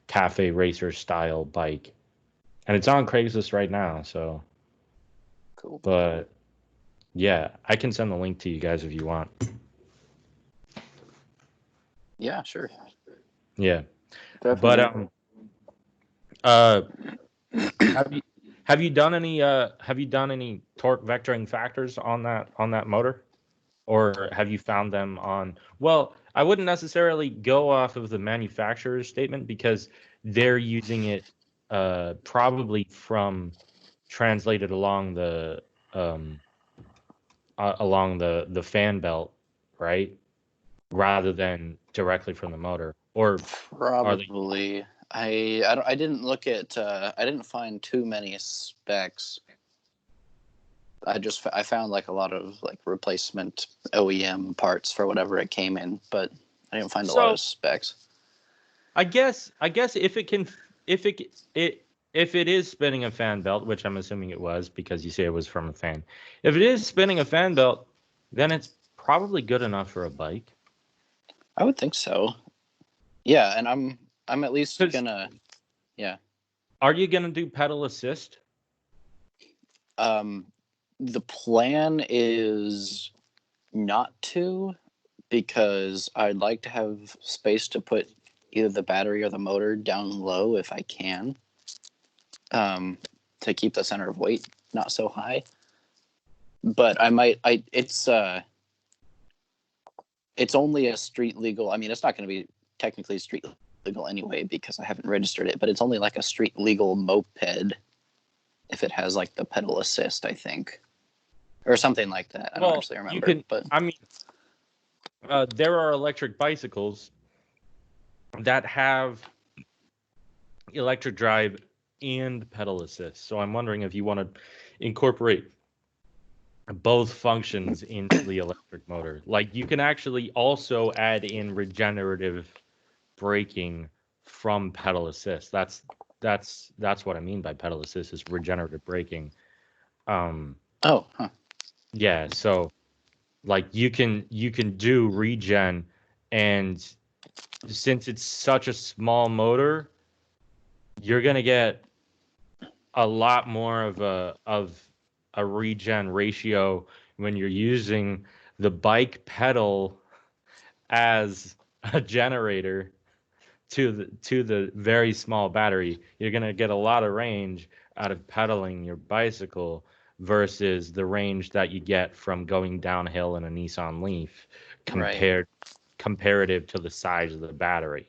cafe racer style bike. And it's on Craigslist right now, so Cool. but yeah, I can send the link to you guys if you want. Yeah, sure. Yeah. Definitely. But have you have you done any torque vectoring factors on that motor? Or have you found them on, well, I wouldn't necessarily go off of the manufacturer's statement because they're using it probably from translated um, along the fan belt, right? Rather than directly from the motor. Or are they? Probably. I didn't look at. I didn't find too many specs. I found like a lot of like replacement OEM parts for whatever it came in, but I didn't find a lot So of specs. I guess if it is spinning a fan belt, which I'm assuming it was because you say it was from a fan. If it is spinning a fan belt, then it's probably good enough for a bike. I would think so. Yeah, and I'm at least 'Cause gonna yeah. are you gonna do pedal assist? Um, the plan is not to, because I'd like to have space to put either the battery or the motor down low if I can, to keep the center of weight not so high. But it's only a street legal. I mean, it's not going to be technically street legal anyway because I haven't registered it, but it's only like a street legal moped if it has like the pedal assist, I think, or something like that. I don't Well, actually you remember, can. but I mean, there are electric bicycles that have electric drive and pedal assist. So I'm wondering if you want to incorporate both functions into the electric motor. Like you can actually also add in regenerative braking from pedal assist. That's what I mean by pedal assist is regenerative braking. Um, oh, huh. yeah, so like you can do regen, and since it's such a small motor, you're gonna get a lot more of a regen ratio when you're using the bike pedal as a generator to the very small battery. You're gonna get a lot of range out of pedaling your bicycle versus the range that you get from going downhill in a Nissan Leaf Right. comparative to the size of the battery.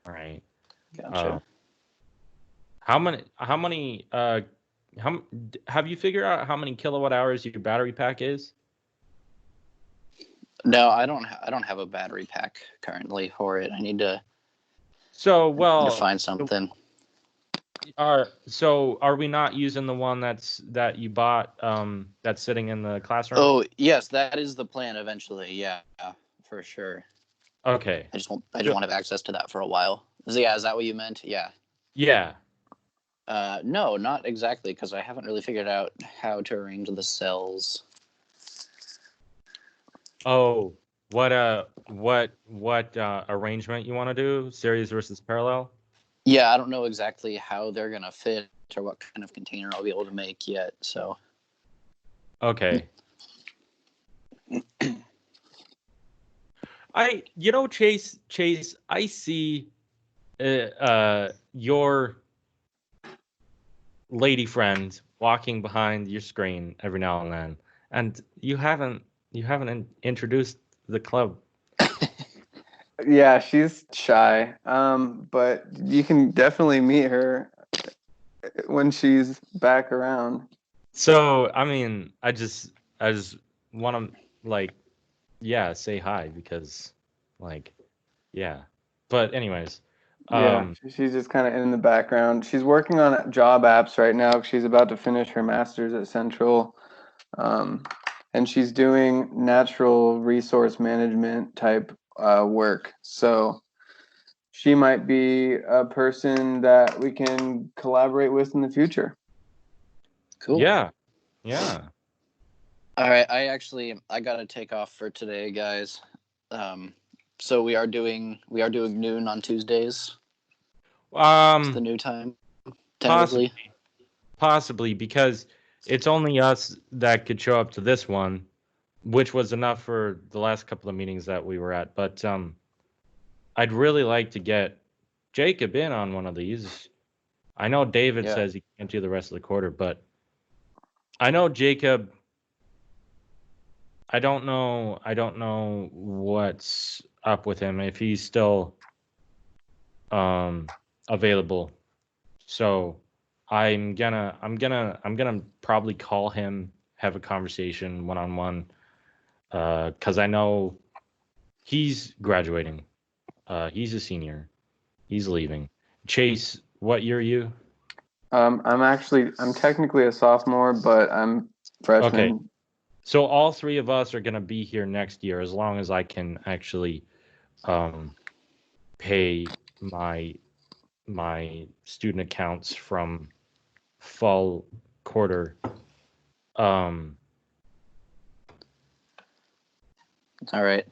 All right. Uh, Gotcha. how have you figured out how many kilowatt hours your battery pack is? No, I don't have a battery pack currently for it. I need to So, I need to well, find something. Are we not using the one that you bought that's sitting in the classroom? Oh yes, that is the plan eventually. Yeah, for sure. Okay. I just won't have access to that for a while. So yeah, is that what you meant? Yeah. Yeah. No, not exactly, because I haven't really figured out how to arrange the cells. Oh, what arrangement you want to do? Series versus parallel? Yeah, I don't know exactly how they're gonna fit or what kind of container I'll be able to make yet. So Okay. Chase, I see your lady friend walking behind your screen every now and then, and you haven't introduced the club. Yeah, she's shy. But you can definitely meet her when she's back around. So, I mean, I just want to like, yeah, say hi because, like, yeah. But anyways, Yeah, um, she's just kind of in the background. She's working on job apps right now. She's about to finish her master's at Central. Um, and she's doing natural resource management type work. So she might be a person that we can collaborate with in the future. cool. yeah, yeah. All right, I gotta take off for today, guys. So we are doing noon on Tuesdays. It's the new time, tentatively. Possibly because it's only us that could show up to this one, which was enough for the last couple of meetings that we were at. But I'd really like to get Jacob in on one of these. I know David Yeah. says he can't do the rest of the quarter, but I know Jacob. I don't know. I don't know what's up with him if he's still available. So I'm gonna probably call him, have a conversation one on one, because I know he's graduating. He's a senior. He's leaving. Chase, what year are you? I'm technically a sophomore, but I'm Okay, freshman. so all three of us are gonna be here next year as long as I can actually um, pay my student accounts from fall quarter. Um, All right.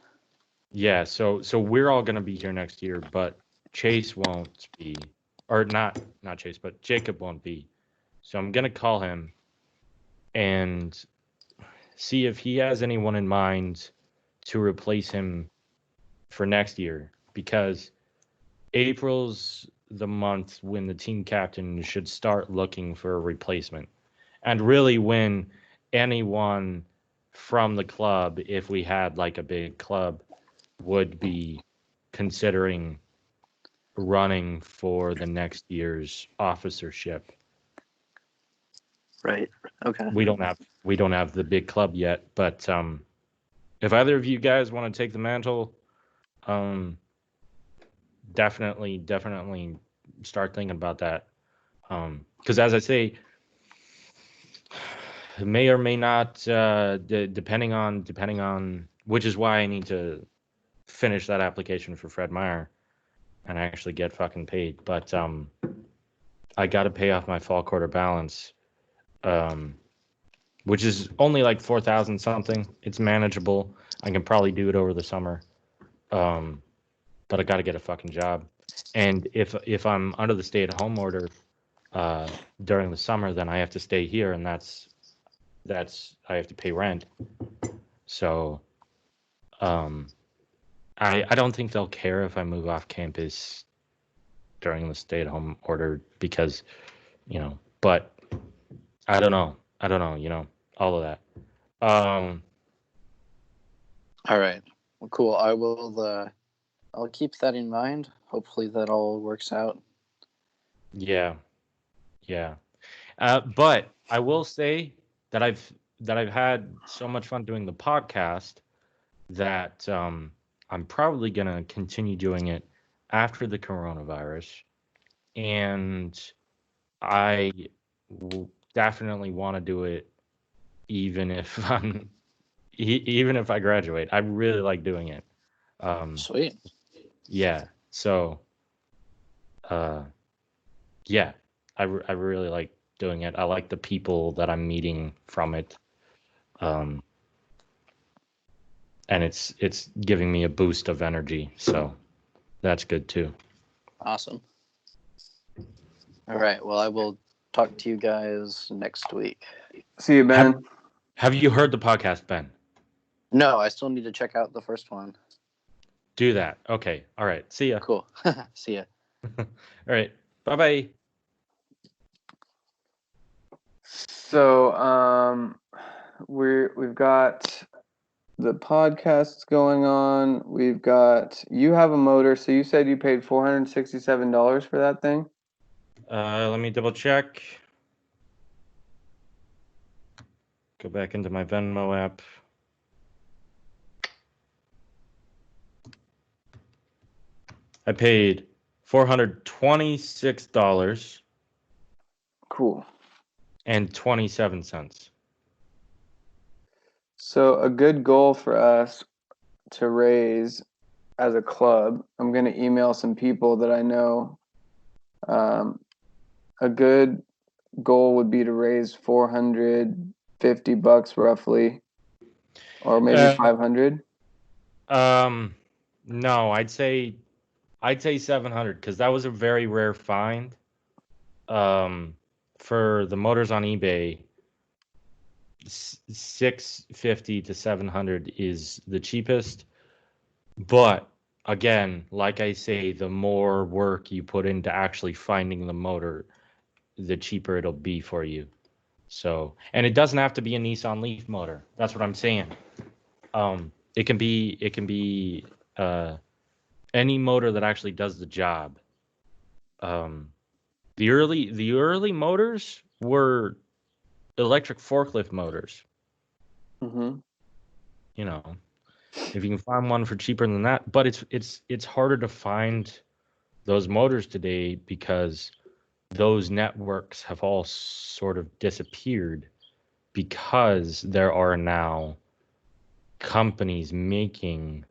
Yeah, so we're all gonna be here next year, but Chase won't be, or not Chase, but Jacob won't be. So I'm gonna call him and see if he has anyone in mind to replace him for next year, because April's the month when the team captain should start looking for a replacement. And really when anyone from the club, if we had like a big club, would be considering running for the next year's officership. Right. Okay. We don't have the big club yet, but if either of you guys want to take the mantle, um, definitely start thinking about that. Because as I say, it may or may not, depending on, which is why I need to finish that application for Fred Meyer and actually get fucking paid. But I got to pay off my fall quarter balance. Um, which is only like 4,000 something. It's manageable. I can probably do it over the summer. Um, but I got to get a fucking job. And if I'm under the stay-at-home order uh, during the summer, then I have to stay here, and that's I have to pay rent. So um, I don't think they'll care if I move off campus during the stay-at-home order because But I don't know. I don't know. All of that. Um, All right. Well, cool. I will. I'll keep that in mind. Hopefully that all works out. yeah, yeah. But I will say that I've had so much fun doing the podcast that I'm probably gonna continue doing it after the coronavirus, and I definitely want to do it, even if even if I graduate. I really like doing it. Sweet. Yeah. So, uh, yeah, I really like doing it. I like the people that I'm meeting from it. Um, and it's giving me a boost of energy. So that's good too. Awesome. All right. Well, I will talk to you guys next week. See you, Ben. Have you heard the podcast, Ben? No, I still need to check out the first one. Do that. Okay. All right. See ya. Cool. See ya. All right. Bye-bye. So we've got the podcasts going on. We've got you have a motor, so you said you paid $467 for that thing? Let me double check. Go back into my Venmo app. I paid $426 Cool. and 27 cents. So a good goal for us to raise as a club, I'm going to email some people that I know. A good goal would be to raise $450 roughly, or maybe 500. No, I'd say 700 because that was a very rare find. For the motors on eBay, 650 to 700 is the cheapest. But again, like I say, the more work you put into actually finding the motor, the cheaper it'll be for you. So, and it doesn't have to be a Nissan Leaf motor. That's what I'm saying. It can be any motor that actually does the job. Um, the early motors were electric forklift motors. Mm-hmm. You know, if you can find one for cheaper than that, but it's harder to find those motors today because those networks have all sort of disappeared because there are now companies making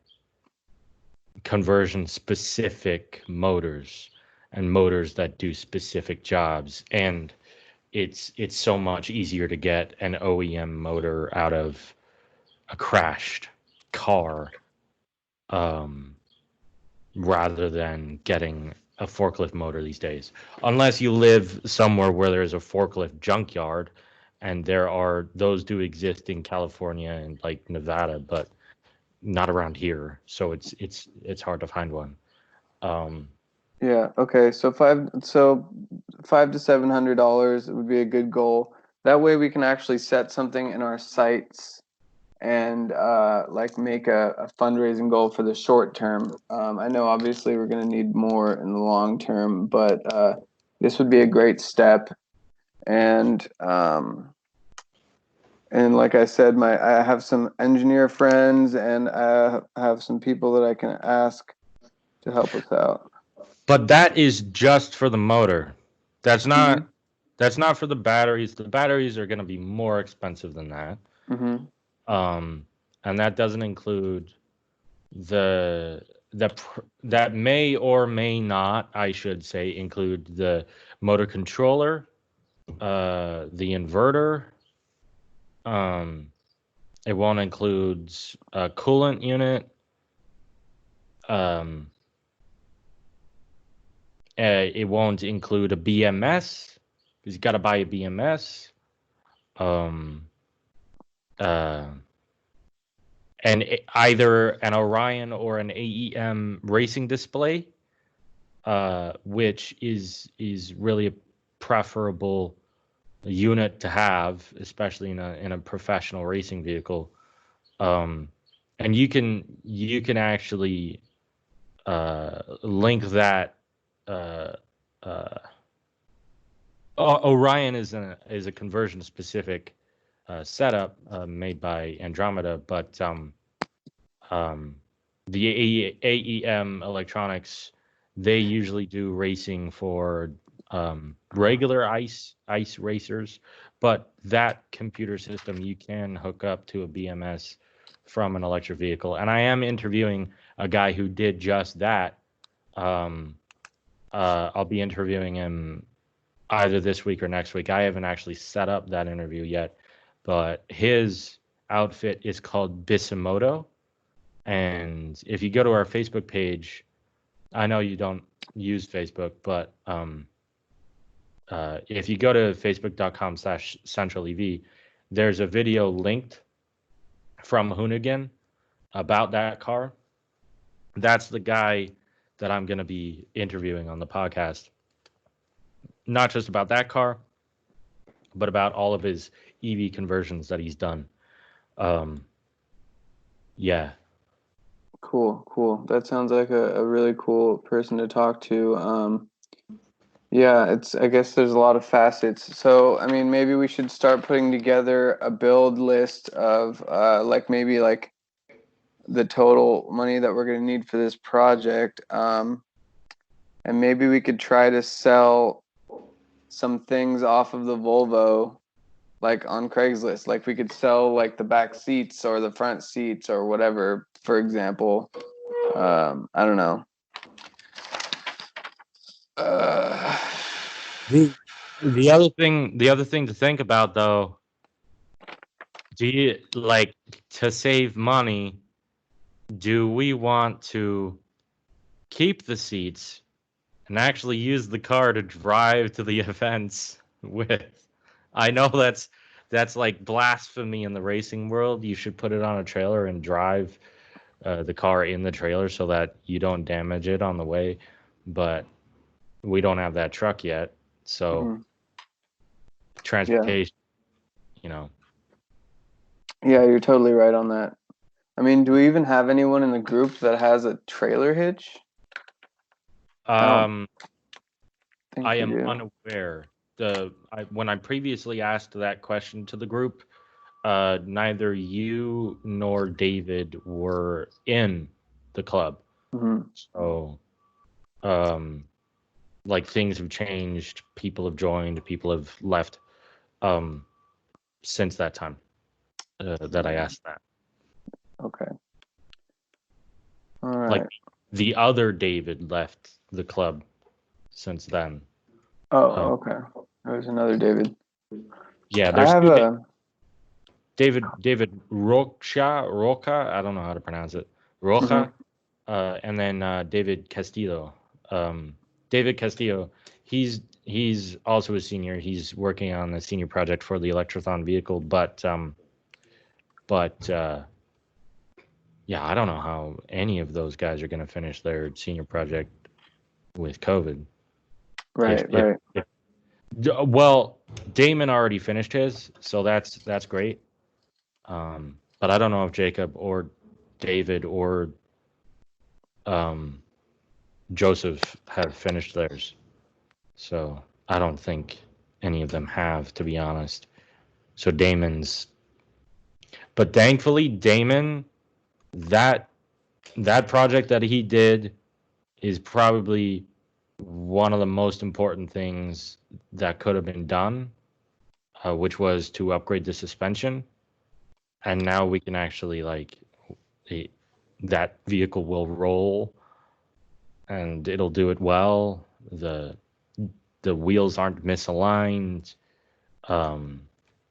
conversion specific motors and motors that do specific jobs, and it's so much easier to get an OEM motor out of a crashed car, um, rather than getting a forklift motor these days, unless you live somewhere where there's a forklift junkyard, and those do exist in California and like Nevada, but not around here, so it's hard to find one. um Yeah. Okay. So five to $700 would be a good goal. That way we can actually set something in our sights and like make a fundraising goal for the short term. I know obviously we're going to need more in the long term, but this would be a great step. And like I said, I have some engineer friends, and I have some people that I can ask to help us out. but that is just for the motor. That's Mm-hmm. not that's not for the batteries. The batteries are going to be more expensive than that. Mm-hmm. um and that doesn't include the that may or may not, I should say, include the motor controller, the inverter. um it won't include a coolant unit. um it won't include a BMS because you got to buy a BMS. um uh and either an Orion or an AEM racing display, which is really a preferable unit to have, especially in a professional racing vehicle. Um, and you can actually link that. Uh, uh, Orion is a conversion specific setup made by Andromeda, but um, the AEM electronics, they usually do racing for regular ice racers, but that computer system you can hook up to a BMS from an electric vehicle. And I am interviewing a guy who did just that. I'll be interviewing him either this week or next week. I haven't actually set up that interview yet, but his outfit is called Bisimoto. And if you go to our Facebook page, I know you don't use Facebook, but if you go to facebook.com/centralev, there's a video linked from Hoonigan about that car. That's the guy that I'm going to be interviewing on the podcast. Not just about that car, but about all of his EV conversions that he's done. Yeah. Cool. That sounds like a really cool person to talk to. Yeah, I guess there's a lot of facets. So, I mean, maybe we should start putting together a build list of maybe the total money that we're going to need for this project. And maybe we could try to sell some things off of the Volvo, like on Craigslist. Like we could sell like the back seats or the front seats or whatever, for example. I don't know. The other thing to think about though, do you like to save money? Do we want to keep the seats and actually use the car to drive to the events with? I know that's like blasphemy in the racing world. You should put it on a trailer and drive the car in the trailer so that you don't damage it on the way. But we don't have that truck yet, so transportation, Yeah, you're totally right on that. I mean, do we even have anyone in the group that has a trailer hitch? I am unaware. When I previously asked that question to the group, neither you nor David were in the club. So, like things have changed. People have joined. People have left. Since that time that I asked that. Okay. All right. Like the other David left the club since then. Oh, okay. There's another David. Yeah, there's David Roca. I don't know how to pronounce it. Roca, and then David Castillo. David Castillo, he's also a senior. He's working on the senior project for the Electrothon vehicle, but yeah, I don't know how any of those guys are going to finish their senior project with COVID. Right. Well, Damon already finished his, so that's great. But I don't know if Jacob or David or Joseph have finished theirs. So I don't think any of them have, to be honest. So but thankfully Damon, that project that he did is probably one of the most important things that could have been done, which was to upgrade the suspension. And now we can actually that vehicle will roll and it'll do it well. The wheels aren't misaligned.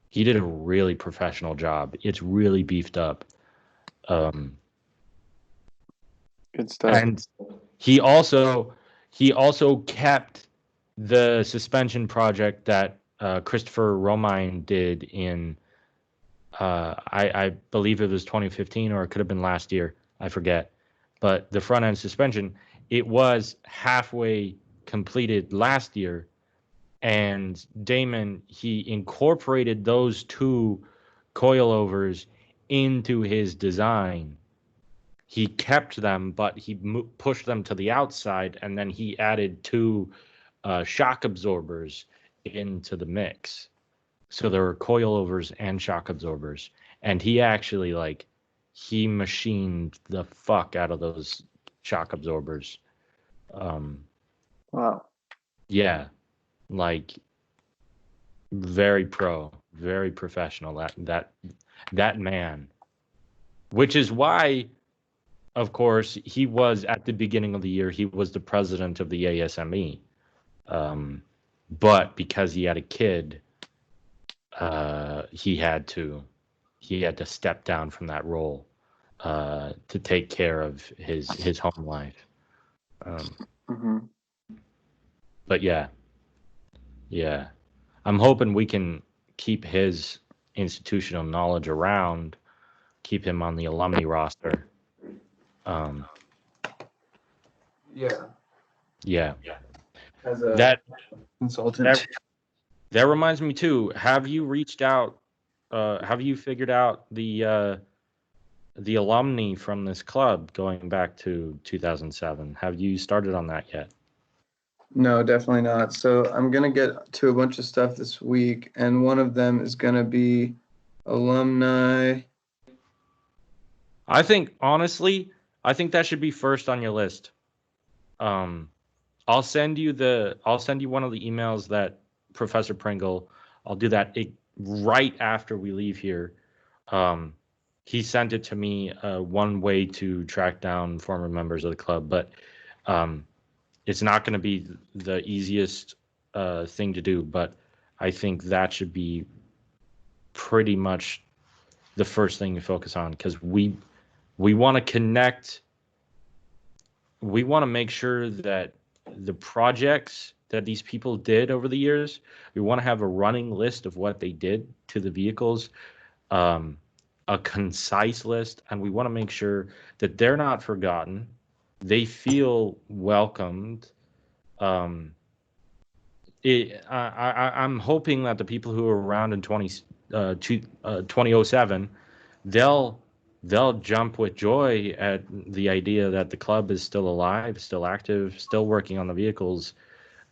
He did a really professional job. It's really beefed up. Good stuff. And he also kept the suspension project that Christopher Romine did in I believe it was 2015 or it could have been last year. I forget. But the front end suspension, it was halfway completed last year. And Damon, he incorporated those two coilovers into his design. He kept them, but he pushed them to the outside, and then he added two shock absorbers into the mix. So there were coilovers and shock absorbers, and he actually he machined the fuck out of those shock absorbers. Wow. Yeah. like very pro, very professional. That man, which is why, of course, he was at the beginning of the year. He was the president of the ASME, but because he had a kid, he had to step down from that role to take care of his home life. But yeah, I'm hoping we can keep his institutional knowledge around, keep him on the alumni roster. Yeah. As a That consultant. that reminds me too. Have you reached out? Have you figured out the alumni from this club going back to 2007? Have you started on that yet? No, definitely not. So I'm gonna get to a bunch of stuff this week, and one of them is gonna be alumni. I think honestly, I think that should be first on your list. I'll send you one of the emails that Professor Pringle. I'll do that right after we leave here. He sent it to me, one way to track down former members of the club, but it's not going to be the easiest thing to do. But I think that should be pretty much the first thing you focus on, because we want to connect. We want to make sure that the projects that these people did over the years, we want to have a running list of what they did to the vehicles, a concise list, and we want to make sure that they're not forgotten. They feel welcomed. I'm hoping that the people who were around in 2007, they'll jump with joy at the idea that the club is still alive, still active, still working on the vehicles,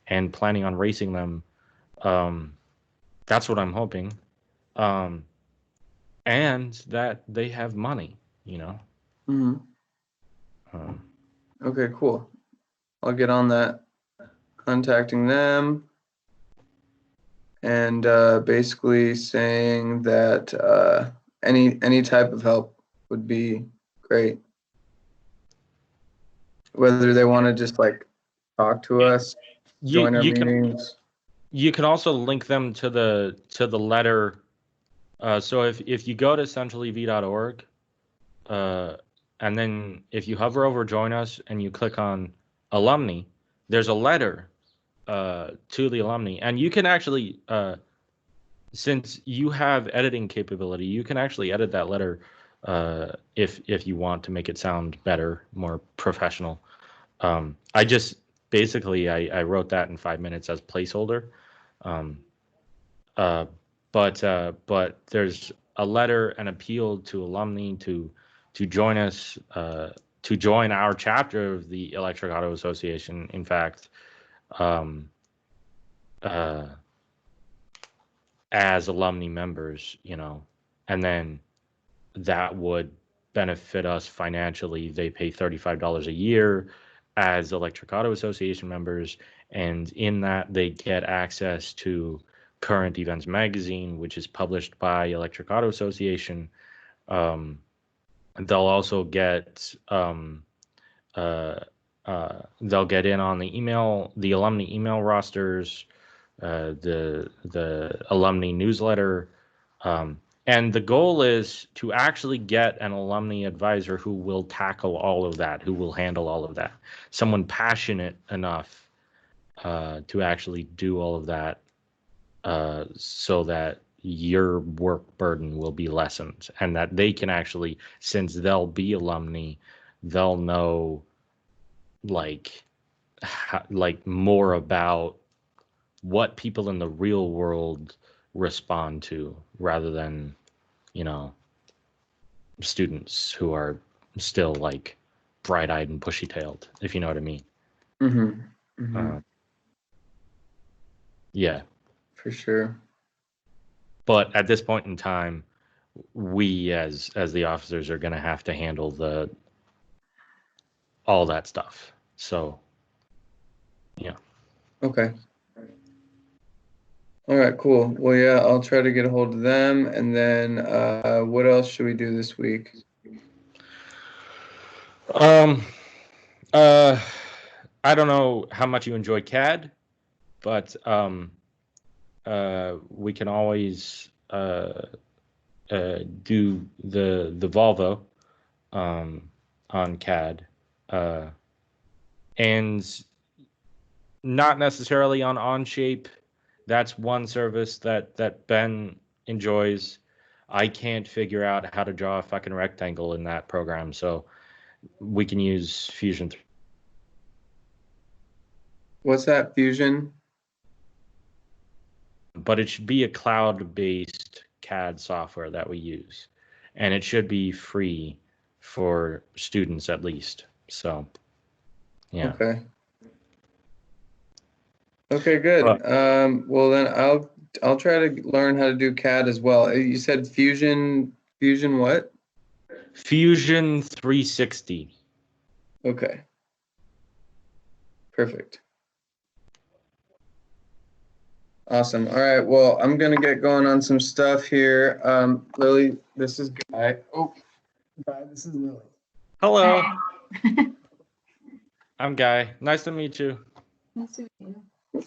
and planning on racing them. That's what I'm hoping. And that they have money, you know. Okay, cool. I'll get on that, contacting them, and basically saying that any type of help would be great. Whether they want to just like talk to us, join our meetings. You can also link them to the letter. So if you go to centralev.org, and then if you hover over Join Us and you click on Alumni, there's a letter to the alumni, and you can actually, since you have editing capability, you can actually edit that letter if you want to make it sound better, more professional. I just basically I wrote that in 5 minutes as placeholder. But there's a letter, an appeal to alumni to join us, to join our chapter of the Electric Auto Association. In fact, as alumni members, you know, and then that would benefit us financially. They pay $35 a year as Electric Auto Association members, and in that they get access to Current Events magazine, which is published by Electric Auto Association. They'll also get they'll get in on the alumni email rosters, the alumni newsletter, and the goal is to actually get an alumni advisor who will tackle all of that, who will handle all of that, someone passionate enough to actually do all of that, so that your work burden will be lessened, and that they can actually, since they'll be alumni, they'll know like more about what people in the real world respond to, rather than, you know, students who are still like bright-eyed and bushy-tailed, if you know what I mean. Yeah, for sure. But at this point in time, we as the officers are going to have to handle all that stuff. So, yeah. Okay. All right, cool. Well, yeah, I'll try to get a hold of them. And then what else should we do this week? Um, uh, I don't know how much you enjoy CAD, but we can always do the Volvo on CAD, and not necessarily on Onshape. That's one service that Ben enjoys. I can't figure out how to draw a fucking rectangle in that program, so we can use Fusion. What's that, Fusion? But it should be a cloud-based CAD software that we use, and it should be free for students at least. So, yeah. Okay. Okay, good. But Well then I'll try to learn how to do CAD as well. You said Fusion what? Fusion 360. Okay. Perfect. Awesome. All right. Well, I'm gonna get going on some stuff here. Lily, this is Guy. Oh, Guy, this is Lily. Hello. I'm Guy. Nice to meet you. Nice to meet you.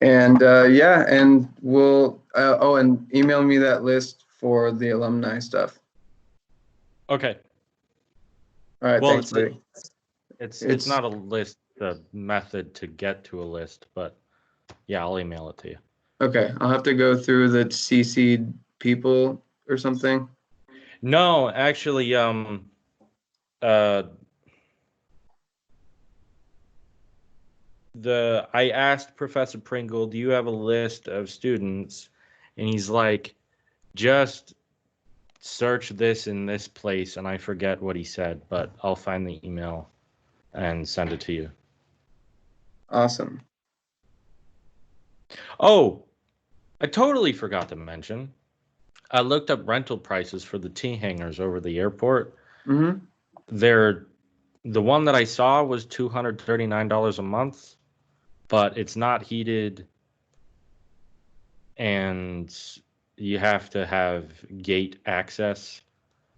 And yeah, and we'll and email me that list for the alumni stuff. Okay. All right. Well, Thanks, buddy. it's not a list, the method to get to a list, but yeah, I'll email it to you. Okay. I'll have to go through the CC'd people or something. No, actually, uh, I asked Professor Pringle, do you have a list of students? And he's like, just search this in this place, and I forget what he said, but I'll find the email and send it to you. Awesome. Oh, I totally forgot to mention. I looked up rental prices for the T hangars over the airport. Mm-hmm. The one that I saw was $239 a month, but it's not heated, and you have to have gate access,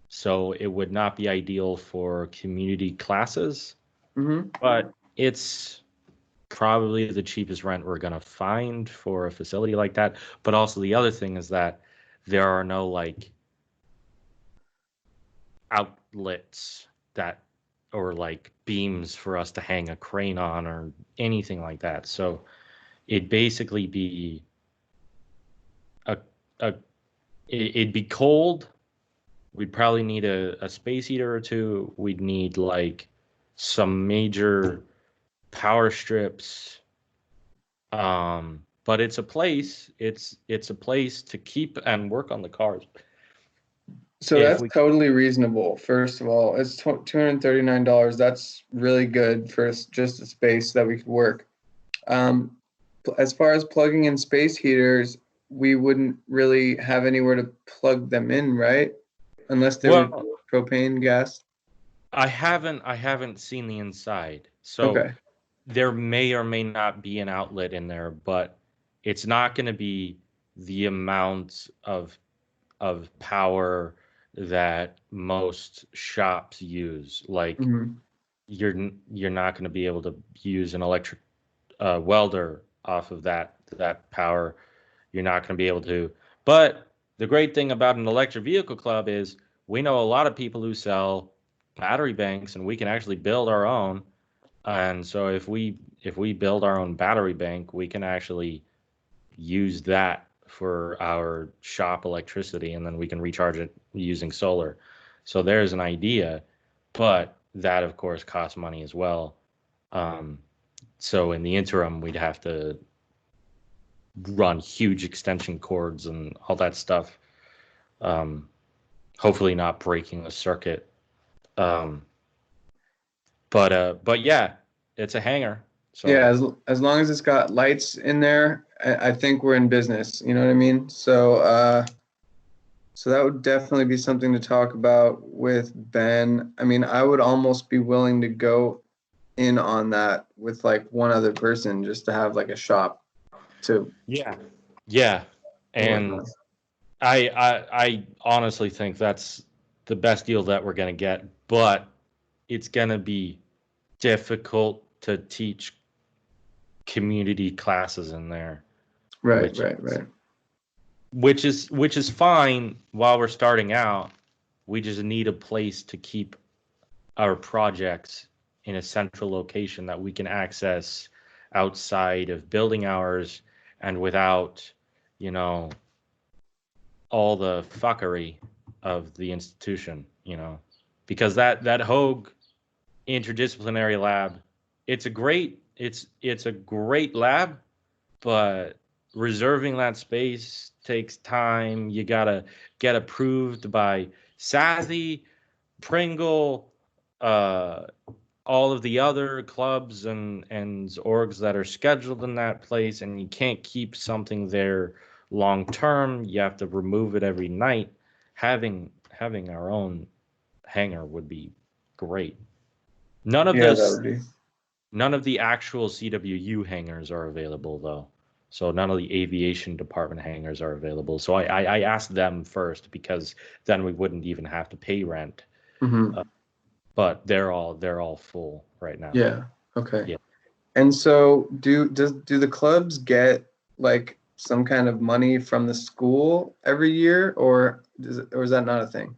so it would not be ideal for community classes. Mm-hmm. But it's probably the cheapest rent we're going to find for a facility like that. But also the other thing is that there are no like outlets that or like beams for us to hang a crane on or anything like that. So it'd basically be it'd be cold. We'd probably need a space heater or two. We'd need like some major power strips. But it's a place. It's a place to keep and work on the cars. So If that's we totally reasonable. First of all, it's $239. That's really good for just a space that we could work. As far as plugging in space heaters, we wouldn't really have anywhere to plug them in, right? Unless they were well, propane gas. I haven't seen the inside, so Okay. there may or may not be an outlet in there, but it's not going to be the amount of power that most shops use. Like Mm-hmm. you're not going to be able to use an electric welder off of that power. You're not going to be able to. But the great thing about an electric vehicle club is we know a lot of people who sell battery banks, and we can actually build our own. And so if we build our own battery bank, we can actually use that for our shop electricity, and then we can recharge it using solar. So there's an idea, but that of course costs money as well. Um, so in the interim, we'd have to run huge extension cords and all that stuff. Um, hopefully not breaking the circuit. Um, but yeah, it's a hangar. So Yeah, as long as it's got lights in there, I think we're in business. You know what I mean? So that would definitely be something to talk about with Ben. I mean, I would almost be willing to go in on that with like one other person just to have like a shop to yeah, Yeah, and and whatnot. I honestly think that's the best deal that we're gonna get, but it's gonna be difficult to teach community classes in there, Right, which right. which is fine while we're starting out. We just need a place to keep our projects in a central location that we can access outside of building hours and without, you know, all the fuckery of the institution, because that Hogue interdisciplinary lab, it's a great lab, but reserving that space takes time. You gotta get approved by SASE, Pringle, uh, all of the other clubs and orgs that are scheduled in that place, and you can't keep something there long term. You have to remove it every night. Having our own hangar would be great. None of Yeah, that those would be. None of the actual CWU hangars are available though. So none of the aviation department hangars are available. So I asked them first because then we wouldn't even have to pay rent. Hmm. But they're all full right now. Yeah. Okay. Yeah. And so, do the clubs get like some kind of money from the school every year, or is that not a thing?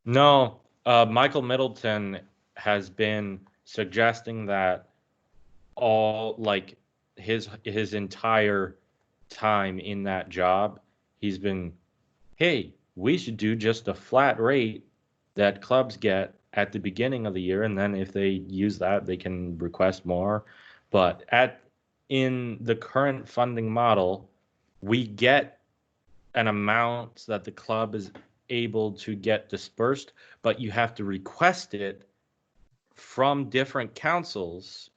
No, Michael Middleton has been suggesting that all like his entire time in that job, he's been, hey, we should do just a flat rate that clubs get at the beginning of the year, and then if they use that, they can request more. But in the current funding model, we get an amount that the club is able to get dispersed, but you have to request it from different councils,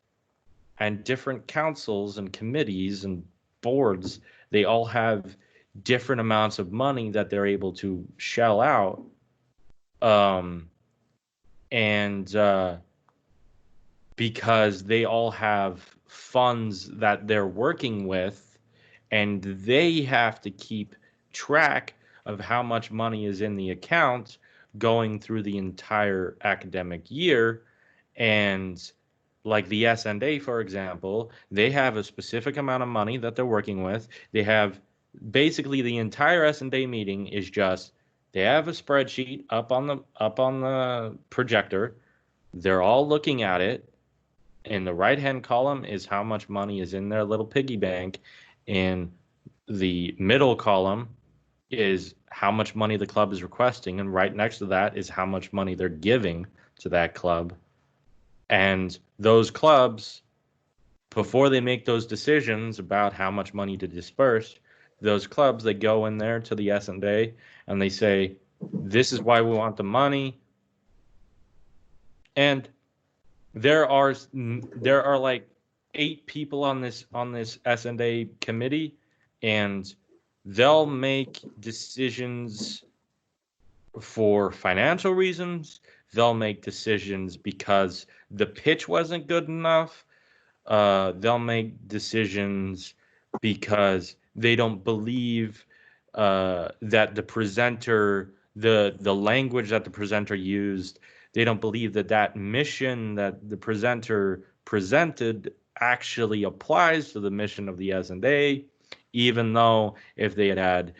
and different councils and committees and boards. They all have different amounts of money that they're able to shell out. Um, and Because they all have funds that they're working with, and they have to keep track of how much money is in the account going through the entire academic year. And like the S&A, for example, they have a specific amount of money that they're working with. They have basically the entire S&A meeting is just, they have a spreadsheet up on the projector. They're all looking at it. In the right hand column is how much money is in their little piggy bank. In the middle column is how much money the club is requesting, and right next to that is how much money they're giving to that club. And those clubs, before they make those decisions about how much money to disperse, those clubs, they go in there to the S&A and they say, this is why we want the money. And there are like 8 people on this S&A committee, and they'll make decisions for financial reasons. They'll make decisions because the pitch wasn't good enough. They'll make decisions because they don't believe that the language that the presenter used, they don't believe that mission that the presenter presented actually applies to the mission of the S&A, even though if they had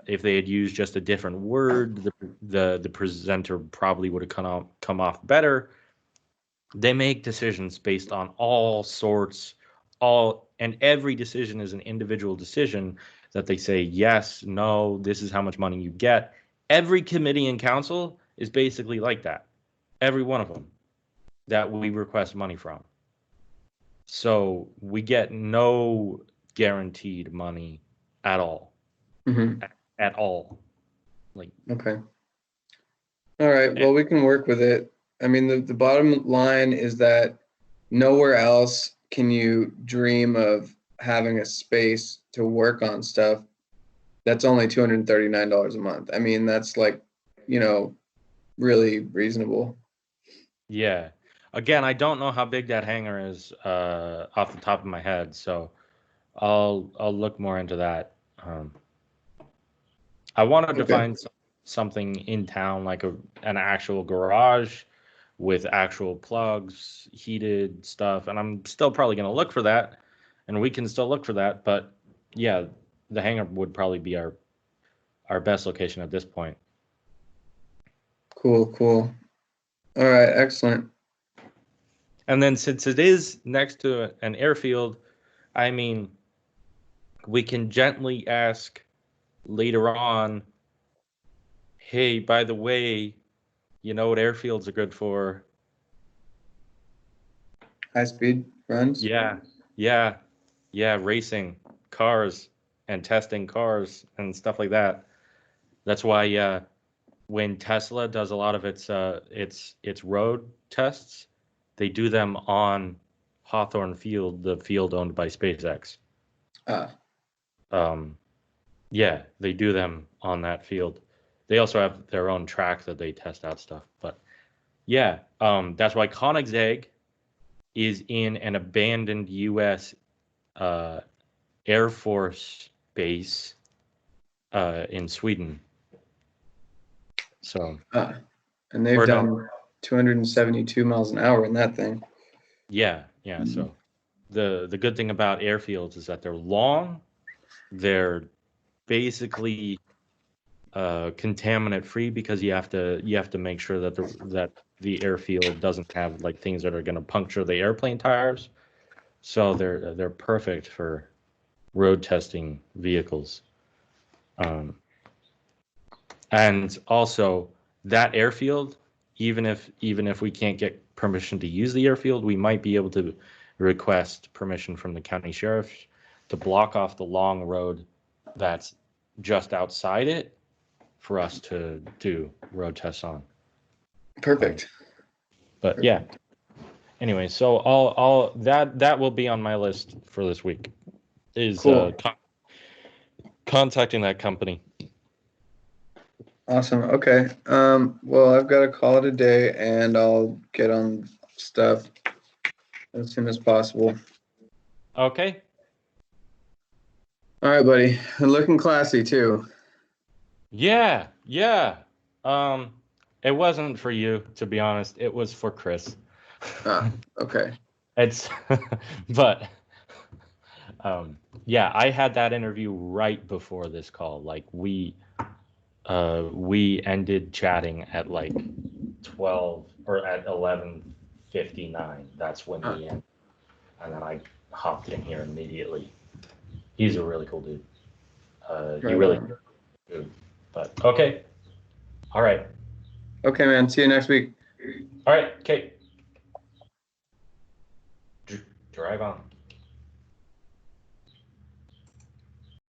used just a different word, the presenter probably would have come off better. They make decisions based on all sorts, and every decision is an individual decision that they say yes, no, this is how much money you get. Every committee and council is basically like that. Every one of them that we request money from. So we get no guaranteed money at all. Hmm. At all. Like, Okay. All right. Well, we can work with it. I mean, the bottom line is that nowhere else can you dream of having a space to work on stuff that's only $239 a month. I mean, that's like, you know, really reasonable. yeah. Again, I don't know how big that hangar is off the top of my head, so I'll look more into that. I wanted to Okay. find something in town, like an actual garage with actual plugs, heated stuff, and I'm still probably going to look for that, and we can still look for that. But yeah, the hangar would probably be our best location at this point. Cool. All right, excellent. And then since it is next to an airfield, I mean, we can gently ask later on, hey, by the way, you know what airfields are good for? High speed runs. Yeah, racing cars and testing cars and stuff like that. That's why when Tesla does a lot of its road tests, they do them on Hawthorne Field, the field owned by SpaceX. Ah, Yeah, they do them on that field. They also have their own track that they test out stuff. But yeah, that's why Koenigsegg is in an abandoned U.S. Air Force base in Sweden. So, and they've or done no, 272 miles an hour in that thing. yeah. So the good thing about airfields is that they're long, they're basically contaminant free because you have to make sure that the airfield doesn't have like things that are going to puncture the airplane tires. So they're perfect for road testing vehicles. And also that airfield, even if we can't get permission to use the airfield, we might be able to request permission from the county sheriff to block off the long road that's just outside it for us to do road tests on. Perfect. But yeah. Anyway, so all that will be on my list for this week. Is Cool. Contacting that company. Awesome. Okay. Well, I've got to call it a day, and I'll get on stuff as soon as possible. Okay. All right, buddy. And looking classy too. Yeah. It wasn't for you, to be honest. It was for Chris. Okay. It's but yeah, I had that interview right before this call. Like we ended chatting at like 12 or at 11:59. That's when we ended. And then I hopped in here immediately. He's a really cool dude. He really good. But okay. All right. Okay, man. See you next week. All right, okay. Drive on.